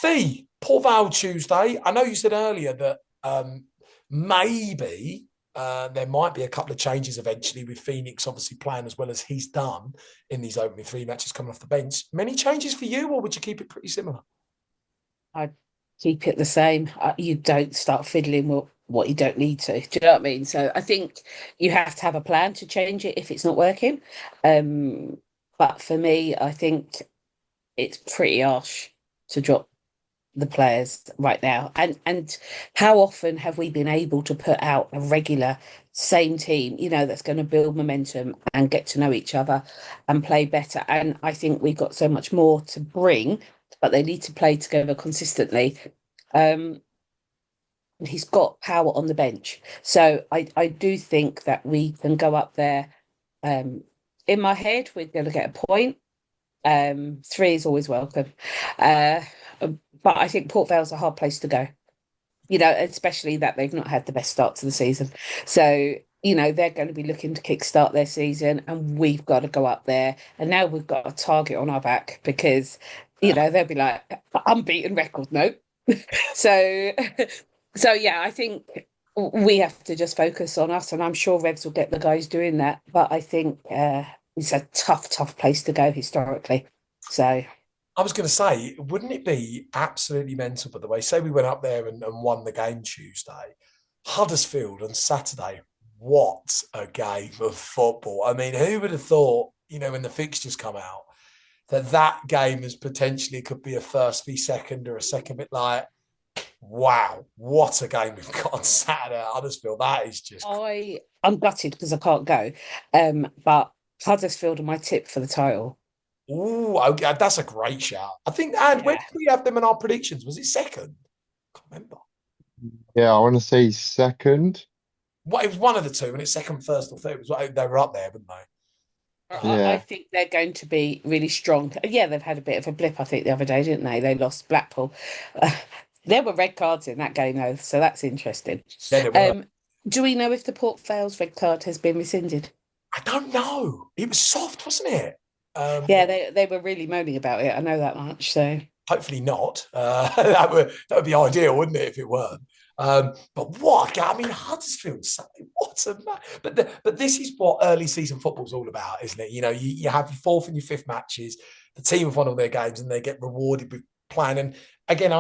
Fee, Port Vale Tuesday. I know you said earlier that maybe there might be a couple of changes eventually with Phoenix obviously playing as well as he's done in these opening three matches coming off the bench. Many changes for you, or would you keep it pretty similar? I'd keep it the same. You don't start fiddling with what you don't need to. Do you know what I mean? So I think you have to have a plan to change it if it's not working. But for me, I think it's pretty harsh to drop the players right now. And how often have we been able to put out a regular same team, that's going to build momentum and get to know each other and play better? And I think we've got so much more to bring, but they need to play together consistently. He's got power on the bench. So I do think that we can go up there. In my head, we're going to get a point. 3 is always welcome. But I think Port Vale's a hard place to go, especially that they've not had the best start to the season. So, they're going to be looking to kickstart their season, and we've got to go up there. And now we've got a target on our back because, they'll be like, unbeaten record, no. So yeah, I think we have to just focus on us, and I'm sure Revs will get the guys doing that. But I think it's a tough place to go historically. So I was going to say, wouldn't it be absolutely mental, by the way, say we went up there and won the game Tuesday, Huddersfield on Saturday, what a game of football. I mean, who would have thought, when the fixtures come out, that game is potentially could be a first v second or a second bit like, wow, what a game we've got on Saturday at Huddersfield. That is just... I'm gutted because I can't go, but Huddersfield are my tip for the title. Oh, okay, that's a great shout. I think, and when did we have them in our predictions? Was it second? I can't remember. Yeah, I want to say second. Well, it was one of the two, and it's second, first, or third. It was they were up there, weren't they? I think they're going to be really strong. Yeah, they've had a bit of a blip, I think, the other day, didn't they? They lost Blackpool. There were red cards in that game, though, so that's interesting. Yeah, do we know if the Port Vale's red card has been rescinded? I don't know. It was soft, wasn't it? Yeah, they were really moaning about it. I know that much. So hopefully not. That would be ideal, wouldn't it, if it weren't? But what? I mean, Huddersfield. What a match! But this is what early season football's all about, isn't it? You have your fourth and your fifth matches. The team have won all their games, and they get rewarded with playing. And again,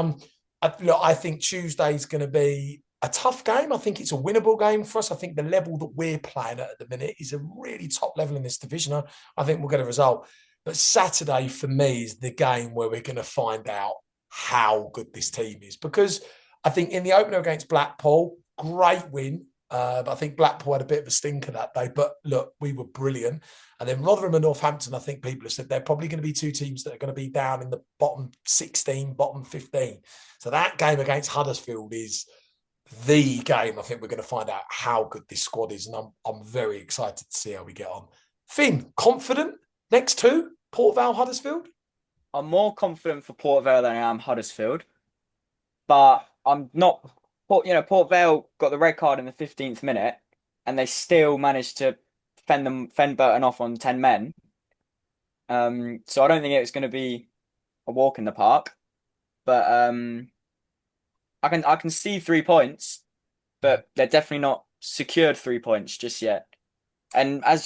I think Tuesday's going to be a tough game. I think it's a winnable game for us. I think the level that we're playing at the minute is a really top level in this division. I think we'll get a result. But Saturday, for me, is the game where we're going to find out how good this team is. Because I think in the opener against Blackpool, great win. But I think Blackpool had a bit of a stinker that day. But look, we were brilliant. And then Rotherham and Northampton, I think people have said they're probably going to be two teams that are going to be down in the bottom 16, bottom 15. So that game against Huddersfield is the game. I think we're going to find out how good this squad is. And I'm very excited to see how we get on. Finn, confident? Next two, Port Vale, Huddersfield? I'm more confident for Port Vale than I am Huddersfield. But I'm not... Port Vale got the red card in the 15th minute, and they still managed to fend Burton off on 10 men. So I don't think it's going to be a walk in the park. But I can see 3 points, but they're definitely not secured 3 points just yet. And I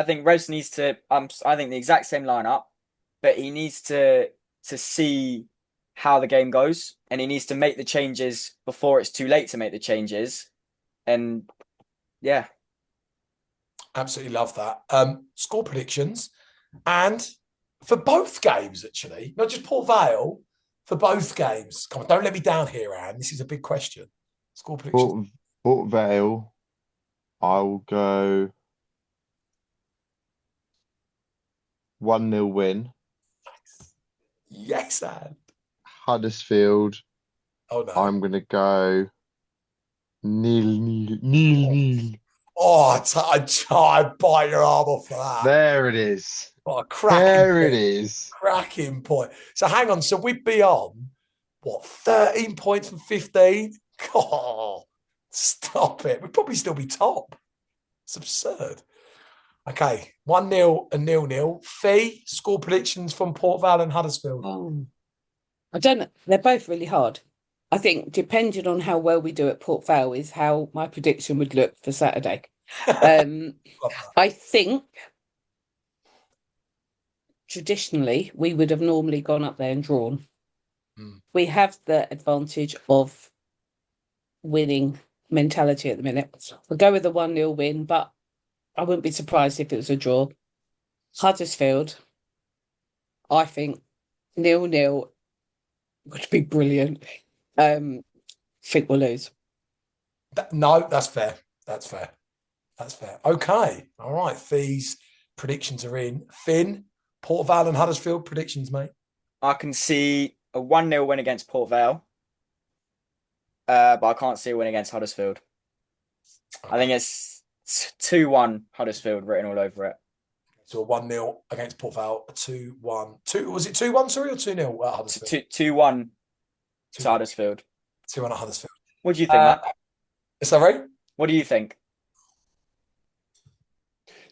think Revs needs to. I think the exact same lineup, but he needs to see how the game goes, and he needs to make the changes before it's too late to make the changes. And yeah, Absolutely love that. Score predictions, and for both games, actually, not just Port Vale, for both games. Come on, don't let me down here, Anne. This is a big question. Score predictions. Port Vale, I will go 1-0 win. Yes, Anne. Huddersfield, Oh no. I'm going to go 0-0. Oh, I bite your arm off for that. There it is. What a cracking There it point. is. Cracking point. So hang on. So we'd be on, what, 13 points from 15? God, stop it. We'd probably still be top. It's absurd. Okay, 1-0 and 0-0. Fee, score predictions from Port Vale and Huddersfield. I don't know. They're both really hard. I think depending on how well we do at Port Vale is how my prediction would look for Saturday. Love that. I think traditionally we would have normally gone up there and drawn. We have the advantage of winning mentality at the minute. We'll go with the 1-0 win, but I wouldn't be surprised if it was a draw. Huddersfield, I think 0-0 would be brilliant. Think we'll lose. No, that's fair. That's fair. That's fair. Okay. All right. Fee's predictions are in. Finn, Port Vale and Huddersfield predictions, mate. I can see a 1-0 win against Port Vale, but I can't see a win against Huddersfield. Okay. I think it's 2-1 Huddersfield written all over it. So a 1-0 against Port Vale, a 2-1. Was it 2-1, sorry, or 2-0 at Huddersfield? 2-1 to Huddersfield. 2-1 at Huddersfield. What do you think, Matt? Is that right? What do you think?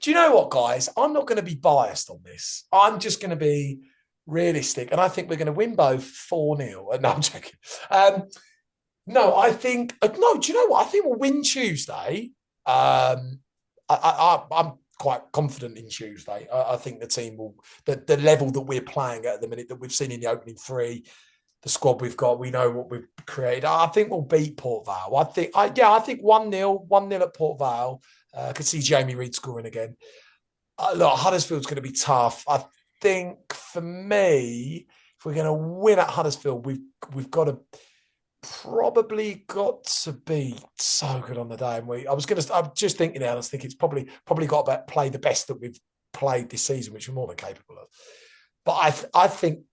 Do you know what, guys? I'm not going to be biased on this. I'm just going to be realistic. And I think we're going to win both 4-0. No, I'm joking. No, I think, no, do you know what? I think we'll win Tuesday. I'm quite confident in Tuesday. I think the team will, the level that we're playing at the minute that we've seen in the opening three, the squad we've got, we know what we've created. I think we'll beat Port Vale. I think 1-0 at Port Vale. I could see Jamie Reid scoring again. Look, Huddersfield's going to be tough. I think for me, if we're going to win at Huddersfield, we've got to be so good on the day. And I'm just thinking now. I was thinking it's probably got to play the best that we've played this season, which we're more than capable of. But I think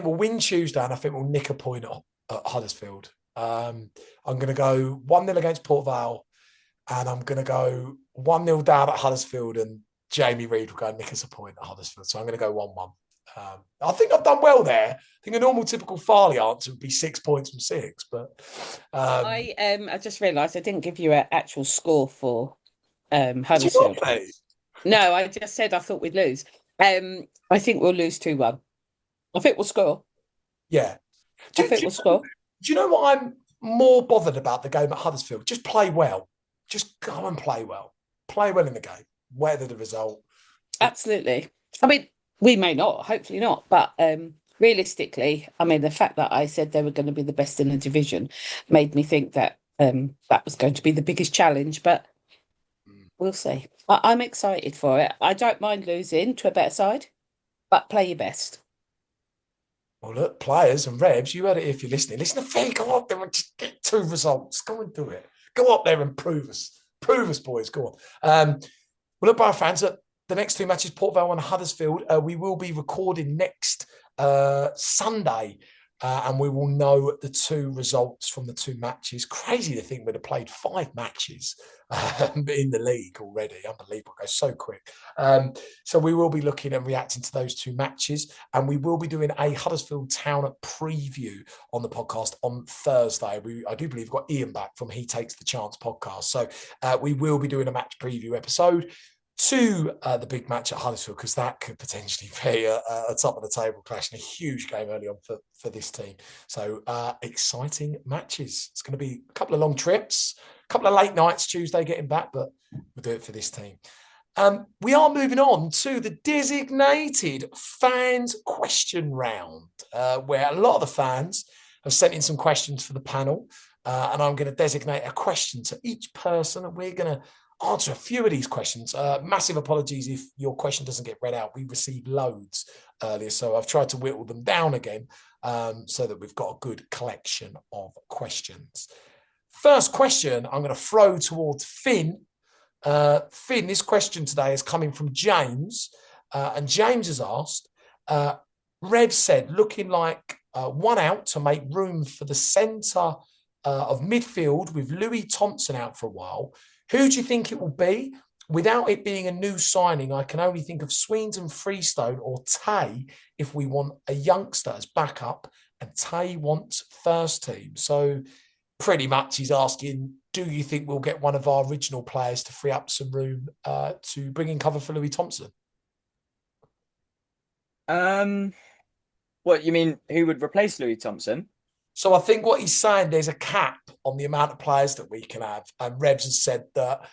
we'll win Tuesday, and I think we'll nick a point at Huddersfield. I'm going to go 1-0 against Port Vale, and I'm going to go 1-0 down at Huddersfield, and Jamie Reid will go and nick us a point at Huddersfield. So I'm going to go 1-1. I think I've done well there. I think a normal typical Farley answer would be 6 points from 6. But I just realised I didn't give you an actual score for Huddersfield. No, I just said I thought we'd lose. I think we'll lose 2-1. I think we'll score. Yeah. We'll score. Do you know what I'm more bothered about the game at Huddersfield? Just play well. Just go and play well. Play well in the game, whether the result. Absolutely. I mean, we may not, hopefully not, but realistically, I mean, the fact that I said they were going to be the best in the division made me think that that was going to be the biggest challenge, but we'll see. I'm excited for it. I don't mind losing to a better side, but play your best. Well, look, players and Revs, you heard it if you're listening. Listen to Phil, go up there and just get 2 results. Go and do it. Go up there and prove us. Prove us, boys. Go on. Well, look, Boro fans, the next 2 matches, Port Vale and Huddersfield, we will be recording next Sunday, and we will know the 2 results from the 2 matches. Crazy to think we'd have played 5 matches in the league already. Unbelievable. It goes so quick. So we will be looking and reacting to those 2 matches, and we will be doing a Huddersfield Town preview on the podcast on Thursday. I do believe we've got Ian back from He Takes the Chance podcast. So we will be doing a match preview episode to the big match at Huddersfield, because that could potentially be a top of the table clash and a huge game early on for this team. So exciting matches. It's going to be a couple of long trips, a couple of late nights Tuesday getting back, but we'll do it for this team. We are moving on to the designated fans question round, where a lot of the fans have sent in some questions for the panel, and I'm going to designate a question to each person, and we're going to answer a few of these questions. Massive apologies if your question doesn't get read out. We received loads earlier, so I've tried to whittle them down again so that we've got a good collection of questions. First question I'm going to throw towards Finn. Finn, this question today is coming from James, and James has asked, Rev said, looking like one out to make room for the centre of midfield with Louis Thompson out for a while. Who do you think it will be? Without it being a new signing, I can only think of Swindon, Freestone or Tay if we want a youngster as backup, and Tay wants first team. So pretty much he's asking, do you think we'll get one of our original players to free up some room to bring in cover for Louis Thompson? What you mean? Who would replace Louis Thompson? So I think what he's saying, there's a cap on the amount of players that we can have. And Rebs has said that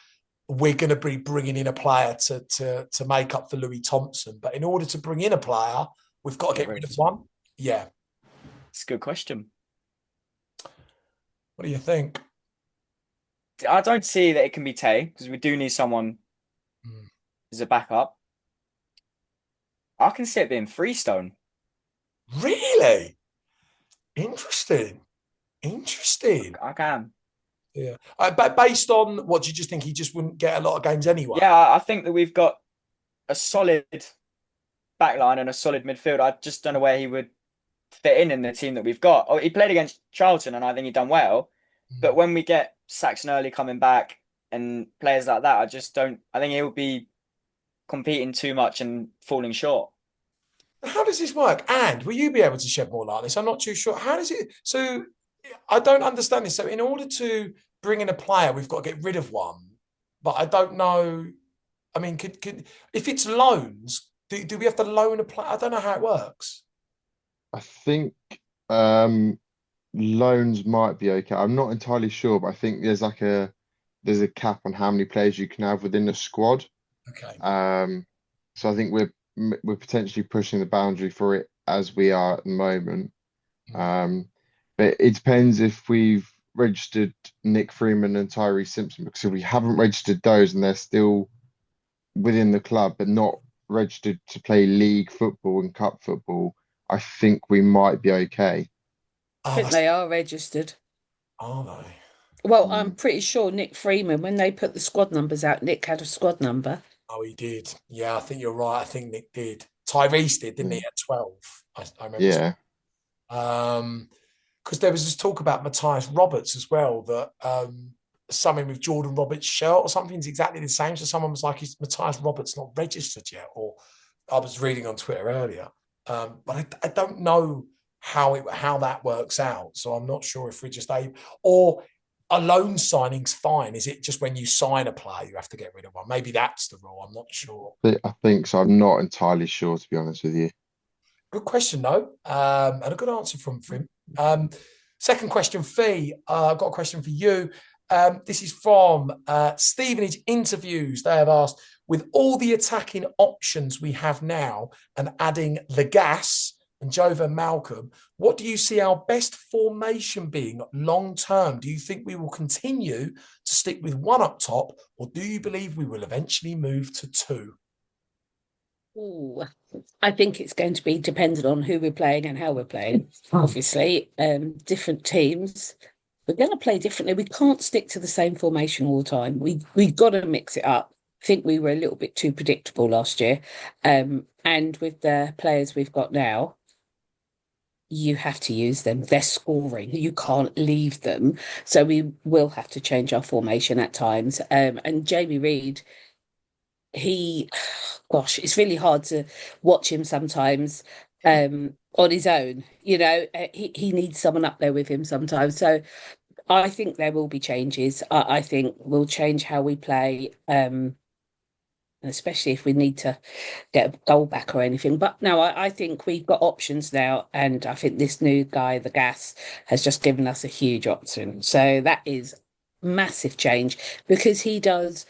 we're going to be bringing in a player to make up for Louis Thompson. But in order to bring in a player, we've got to get rid of one. Yeah. It's a good question. What do you think? I don't see that it can be Tay, because we do need someone as a backup. I can see it being Freestone. Really? Interesting. I can. Yeah. But based on what, do you just think he just wouldn't get a lot of games anyway? Yeah, I think that we've got a solid backline and a solid midfield. I just don't know where he would fit in the team that we've got. Oh, he played against Charlton and I think he done well. But when we get Saxon Early coming back and players like that, I think he'll be competing too much and falling short. How does this work? And will you be able to shed more light on this? I'm not too sure. How does it? So I don't understand this. So in order to bring in a player, we've got to get rid of one. But I don't know. I mean, could if it's loans, do we have to loan a player? I don't know how it works. I think loans might be okay. I'm not entirely sure, but I think there's a cap on how many players you can have within a squad. Okay. So I think we're potentially pushing the boundary for it as we are at the moment. But it depends if we've registered Nick Freeman and Tyree Simpson, because if we haven't registered those and they're still within the club but not registered to play league football and cup football, I think we might be okay. I think they are registered. Are they? Well, I'm pretty sure Nick Freeman, when they put the squad numbers out, Nick had a squad number. Oh, he did. Yeah, I think you're right. I think Nick did. Tyrese did, didn't he, at 12? I remember. Yeah. Because there was this talk about Matthias Roberts as well, that something with Jordan Roberts' shirt or something's exactly the same. So someone was like, is Matthias Roberts not registered yet? Or I was reading on Twitter earlier. But I don't know how that works out. So I'm not sure if we're just able, or a loan signing's fine. Is it just when you sign a player, you have to get rid of one? Maybe that's the rule. I'm not sure. I think so. I'm not entirely sure, to be honest with you. Good question, though, and a good answer from him. Second question, Fee. I've got a question for you. This is from Stevenage Interviews. They have asked, with all the attacking options we have now and adding the gas and Jova Malcolm, what do you see our best formation being long term? Do you think we will continue to stick with one up top, or do you believe we will eventually move to two? Ooh, I think it's going to be dependent on who we're playing and how we're playing. Obviously, different teams, we're going to play differently. We can't stick to the same formation all the time. We've got to mix it up. I think we were a little bit too predictable last year. And with the players we've got now, you have to use them. They're scoring. You can't leave them. So we will have to change our formation at times. And Jamie Reid, it's really hard to watch him sometimes on his own. You know, he needs someone up there with him sometimes. So I think there will be changes. I think we'll change how we play, especially if we need to get a goal back or anything. But no, I think we've got options now. And I think this new guy, the Gas, has just given us a huge option. So that is massive change, because he does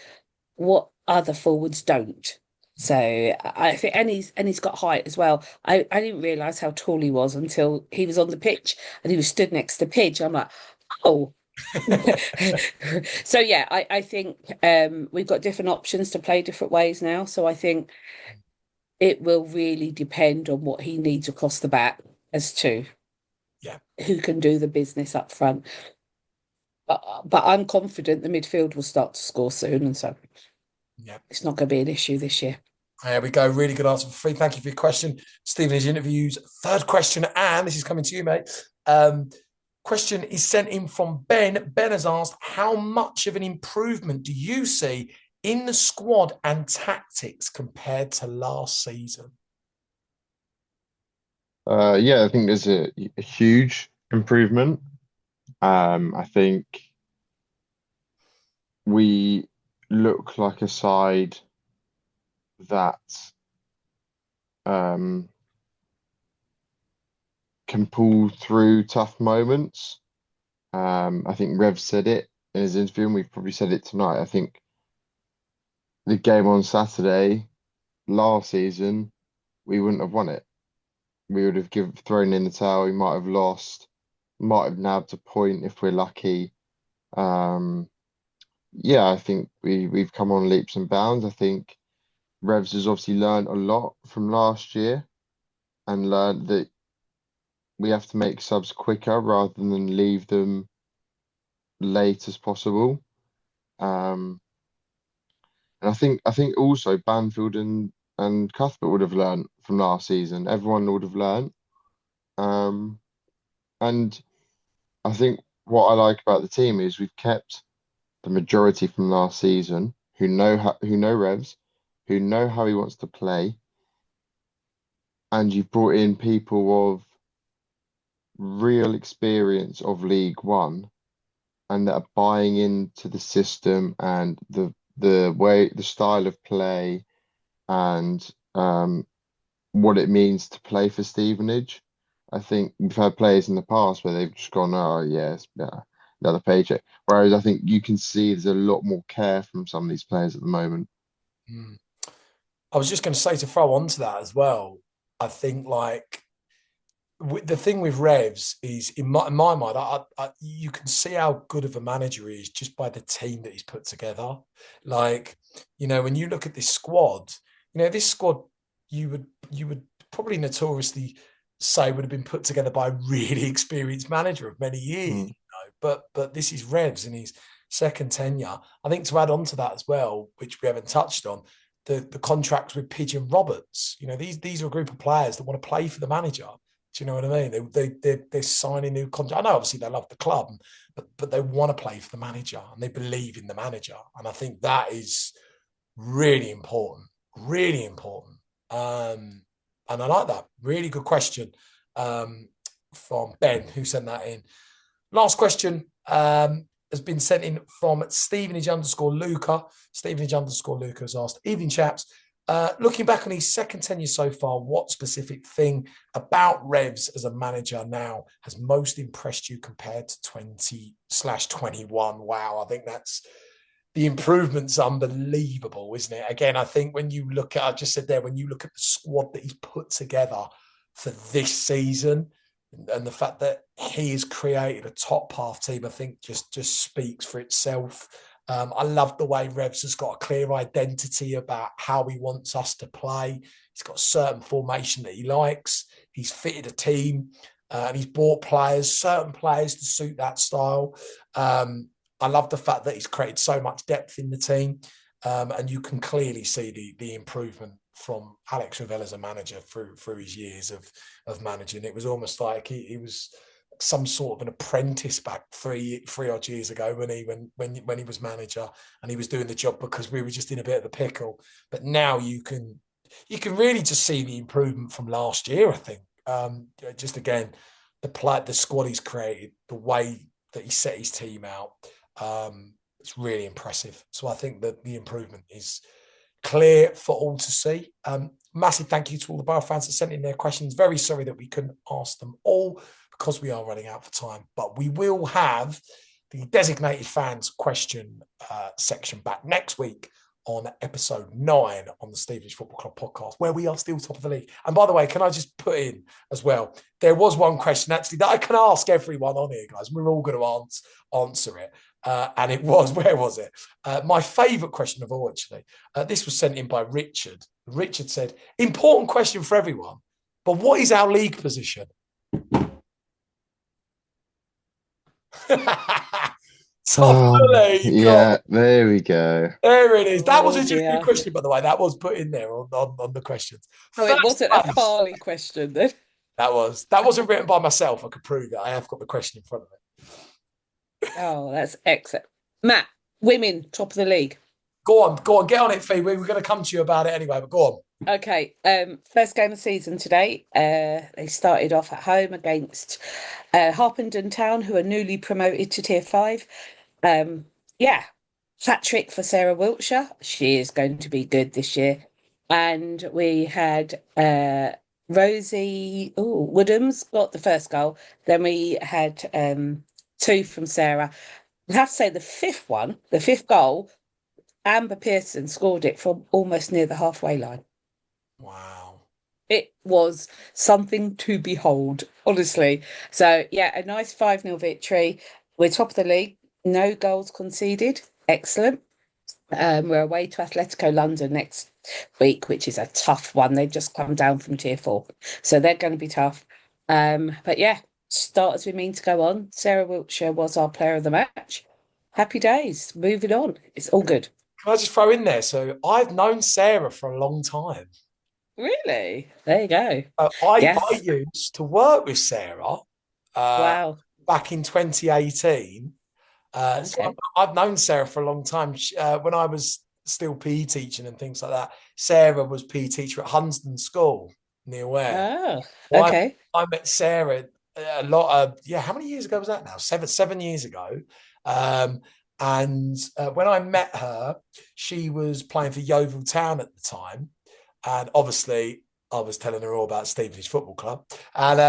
what other forwards don't. So I think, and he's got height as well. I didn't realise how tall he was until he was on the pitch and he was stood next to Pidge. I'm like, oh. So yeah, I think we've got different options to play different ways now. So I think it will really depend on what he needs across the back as to who can do the business up front. But I'm confident the midfield will start to score soon, and so it's not going to be an issue this year. There we go. Really good answer for free. Thank you for your question. Stevenage interviews. Third question, and this is coming to you, mate. Question is sent in from Ben. Ben has asked, how much of an improvement do you see in the squad and tactics compared to last season? Yeah, I think there's a huge improvement. I think we look like a side that can pull through tough moments. I think Rev said it in his interview, and we've probably said it tonight. I think the game on Saturday last season, we wouldn't have won it. We would have thrown in the towel. We might have lost, might have nabbed a point if we're lucky. Yeah, I think we've come on leaps and bounds. I think Revs has obviously learned a lot from last year and learned that we have to make subs quicker rather than leave them late as possible. And I think also Banfield and Cuthbert would have learned from last season. Everyone would have learned. And I think what I like about the team is we've kept the majority from last season who know Revs, who know how he wants to play, and you've brought in people of real experience of League One and that are buying into the system and the way, the style of play, and what it means to play for Stevenage. I think we've had players in the past where they've just gone, oh yes, yeah, another paycheck. Whereas I think you can see there's a lot more care from some of these players at the moment. I was just going to say, to throw onto that as well, I think like the thing with Revs is, in my mind, you can see how good of a manager he is just by the team that he's put together. Like, when you look at this squad, this squad you would probably notoriously say would have been put together by a really experienced manager of many years. But this is Revs in his second tenure. I think to add on to that as well, which we haven't touched on, the contracts with Pidge and Roberts. These are a group of players that want to play for the manager. Do you know what I mean? They're signing new contracts. I know obviously they love the club, but they want to play for the manager and they believe in the manager. And I think that is really important. Really important. And I like that. Really good question from Ben, who sent that in. Last question has been sent in from Stevenage_Luca. Stevenage_Luca has asked, evening chaps, looking back on his second tenure so far, what specific thing about Revs as a manager now has most impressed you compared to 20/21? Wow, I think that's the improvement's unbelievable, isn't it? Again, I think when you look at, I just said there, when you look at the squad that he's put together for this season and the fact that he has created a top half team, I think just speaks for itself. I love the way Revs has got a clear identity about how he wants us to play. He's got a certain formation that he likes. He's fitted a team and he's bought certain players to suit that style. I love the fact that he's created so much depth in the team, and you can clearly see the improvement from Alex Revell as a manager through his years of managing. It was almost like he was some sort of an apprentice back three odd years ago when he was manager, and he was doing the job because we were just in a bit of a pickle. But now you can really just see the improvement from last year. I think just again the squad he's created, the way that he set his team out. It's really impressive. So I think that the improvement is clear for all to see. Massive thank you to all the Boro fans that sent in their questions. Very sorry that we couldn't ask them all because we are running out for time, but we will have the designated fans question section back next week on episode 9 on the Stevenage Football Club podcast, where we are still top of the league. And by the way, can I just put in as well, there was one question actually that I can ask everyone on here, guys. We're all going to answer it. And it was, where was it? My favourite question of all, actually. This was sent in by Richard. Richard said, important question for everyone, but what is our league position? Top of the league. Yeah, there we go. There it is. That was a dear. genuine question, by the way. That was put in there on the questions. Oh, it wasn't a place. Farley question then. That wasn't written by myself. I could prove it. I have got the question in front of me. Oh, that's excellent. Matt, women, top of the league. Go on. Get on it, Fee. We're going to come to you about it anyway, but go on. Okay, first game of the season today. They started off at home against Harpenden Town, who are newly promoted to Tier 5. Hat trick for Sarah Wiltshire. She is going to be good this year. And we had Rosie Woodhams got the first goal. Then we had 2 from Sarah. I have to say the fifth goal, Amber Pearson scored it from almost near the halfway line. Wow. It was something to behold, honestly. So, a nice 5-0 victory. We're top of the league. No goals conceded. Excellent. We're away to Atletico London next week, which is a tough one. They've just come down from Tier 4. So they're going to be tough. Start as we mean to go on. Sarah Wiltshire was our player of the match. Happy days. Moving on. It's all good. Can I just throw in there? So I've known Sarah for a long time. Really? There you go. I used to work with Sarah Wow. back in 2018. So I've known Sarah for a long time. When I was still PE teaching and things like that, Sarah was PE teacher at Hunsdon School near Ware. Oh, okay. I met Sarah a lot of, how many years ago was that now? Seven years ago. And when I met her, she was playing for Yeovil Town at the time. And obviously, I was telling her all about Stevenage Football Club. And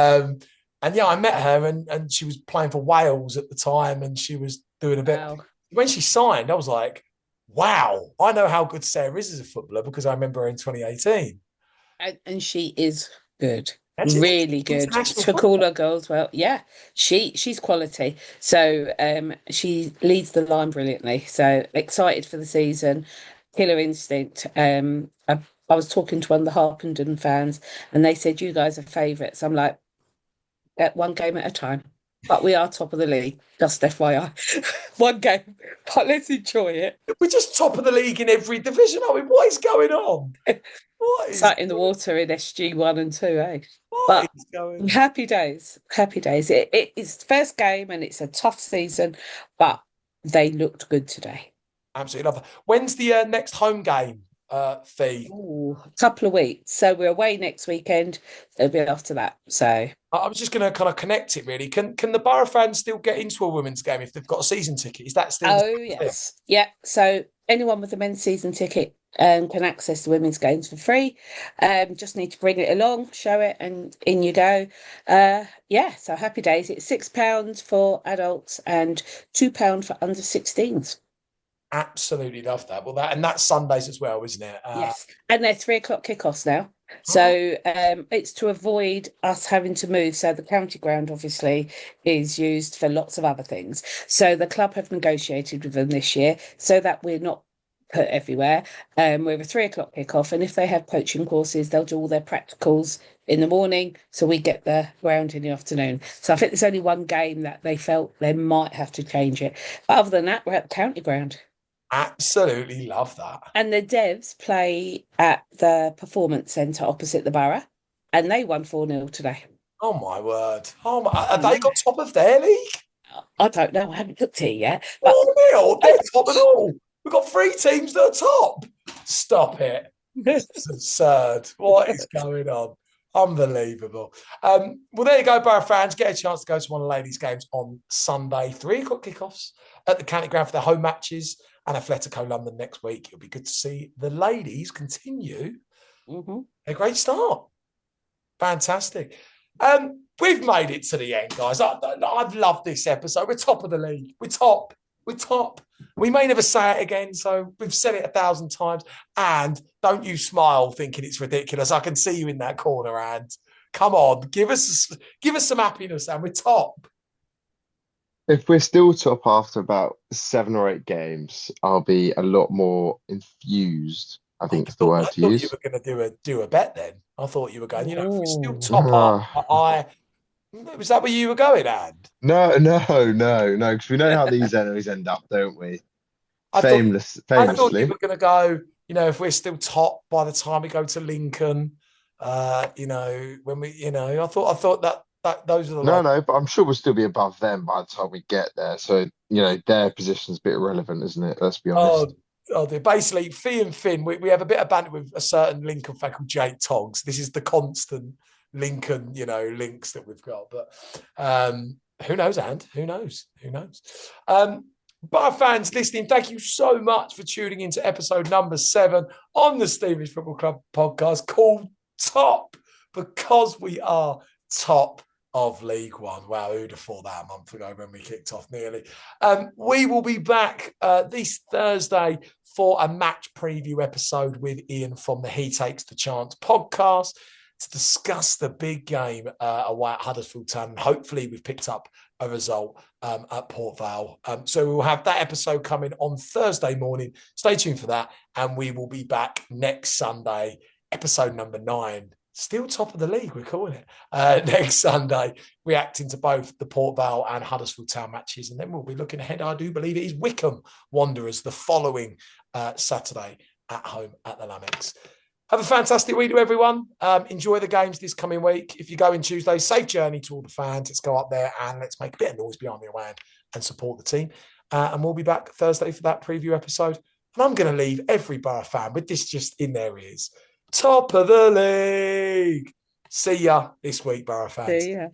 I met her and she was playing for Wales at the time and she was doing a bit. Wow. When she signed, I was like, wow, I know how good Sarah is as a footballer because I remember her in 2018. And she is good. Actually, really good. Took all her goals well. Yeah, she's quality. So she leads the line brilliantly. So excited for the season. Killer instinct. I was talking to one of the Harpenden fans and they said, you guys are favourites. I'm like, at one game at a time. But we are top of the league, just FYI. One game, but let's enjoy it. We're just top of the league in every division, are we? What is going on? Sat in the water in SG1 and 2, eh? What is going on? Happy days. It's the first game and it's a tough season, but they looked good today. Absolutely love it. When's the next home game, Fee? A couple of weeks. So we're away next weekend. It'll be after that. So I was just going to kind of connect it really. Can the Boro fans still get into a women's game if they've got a season ticket? Is that still? Oh, yes. Yeah. So anyone with a men's season ticket can access the women's games for free. Just need to bring it along, show it, and in you go. So happy days. It's £6 for adults and £2 for under 16s. Absolutely love that. Well, that's Sundays as well, isn't it? Yes, and they're 3:00 kickoffs now. So it's to avoid us having to move. So the county ground obviously is used for lots of other things. So the club have negotiated with them this year so that we're not put everywhere. We're a 3:00 kickoff, and if they have coaching courses, they'll do all their practicals in the morning. So we get the ground in the afternoon. So I think there's only one game that they felt they might have to change it. But other than that, we're at the county ground. Absolutely love that. And the Devs play at the Performance Centre opposite the Borough, and they won 4-0 today. Oh my word! Oh my! Have they got top of their league? I don't know. I haven't looked here yet. But 4-0. They're top of all. We've got 3 teams that are top. Stop it! It's absurd. What is going on? Unbelievable. Well, there you go, Borough fans. Get a chance to go to one of the ladies' games on Sunday. 3:00 kickoffs at the county ground for their home matches. And Atletico London next week. It'll be good to see the ladies continue a great start. Fantastic. We've made it to the end, guys. I've loved this episode. We're top of the league. We're top. We're top. We may never say it again, so we've said it 1,000 times. And don't you smile thinking it's ridiculous. I can see you in that corner, and come on, give us some happiness, and we're top. If we're still top after about 7 or 8 games, I'll be a lot more infused, I think is the word to I thought you use. were going to do a bet then. I thought you were going, if we're still Ooh. top up, was that where you were going, and? No, because we know how these enemies end up, don't we? I thought you Famously. were going to go, if we're still top by the time we go to Lincoln, when we, I thought that those are the No, but I'm sure we'll still be above them by the time we get there. So, their position's a bit irrelevant, isn't it? Let's be honest. Oh, dear. Basically, Fee and Finn, we have a bit of banter with a certain Lincoln fan called Jake Toggs. This is the constant Lincoln, links that we've got. But who knows, and who knows? Bar fans listening, thank you so much for tuning into episode number 7 on the Stevenage Football Club podcast called Top, because we are top of League One. Wow, who'd have thought that a month ago when we kicked off nearly. We will be back this Thursday for a match preview episode with Ian from the He Takes the Chance podcast to discuss the big game away at Huddersfield Town. Hopefully we've picked up a result at Port Vale. So we'll have that episode coming on Thursday morning. Stay tuned for that. And we will be back next Sunday, episode number 9. Still top of the league, we're calling it. Next Sunday, reacting to both the Port Vale and Huddersfield Town matches. And then we'll be looking ahead. I do believe it is Wickham Wanderers the following Saturday at home at the Lamex. Have a fantastic week to everyone. Enjoy the games this coming week. If you go in Tuesday, safe journey to all the fans. Let's go up there and let's make a bit of noise behind the away and support the team. And we'll be back Thursday for that preview episode. And I'm going to leave every Borough fan with this just in their ears. Top of the league. See ya this week, Borough fans. See ya.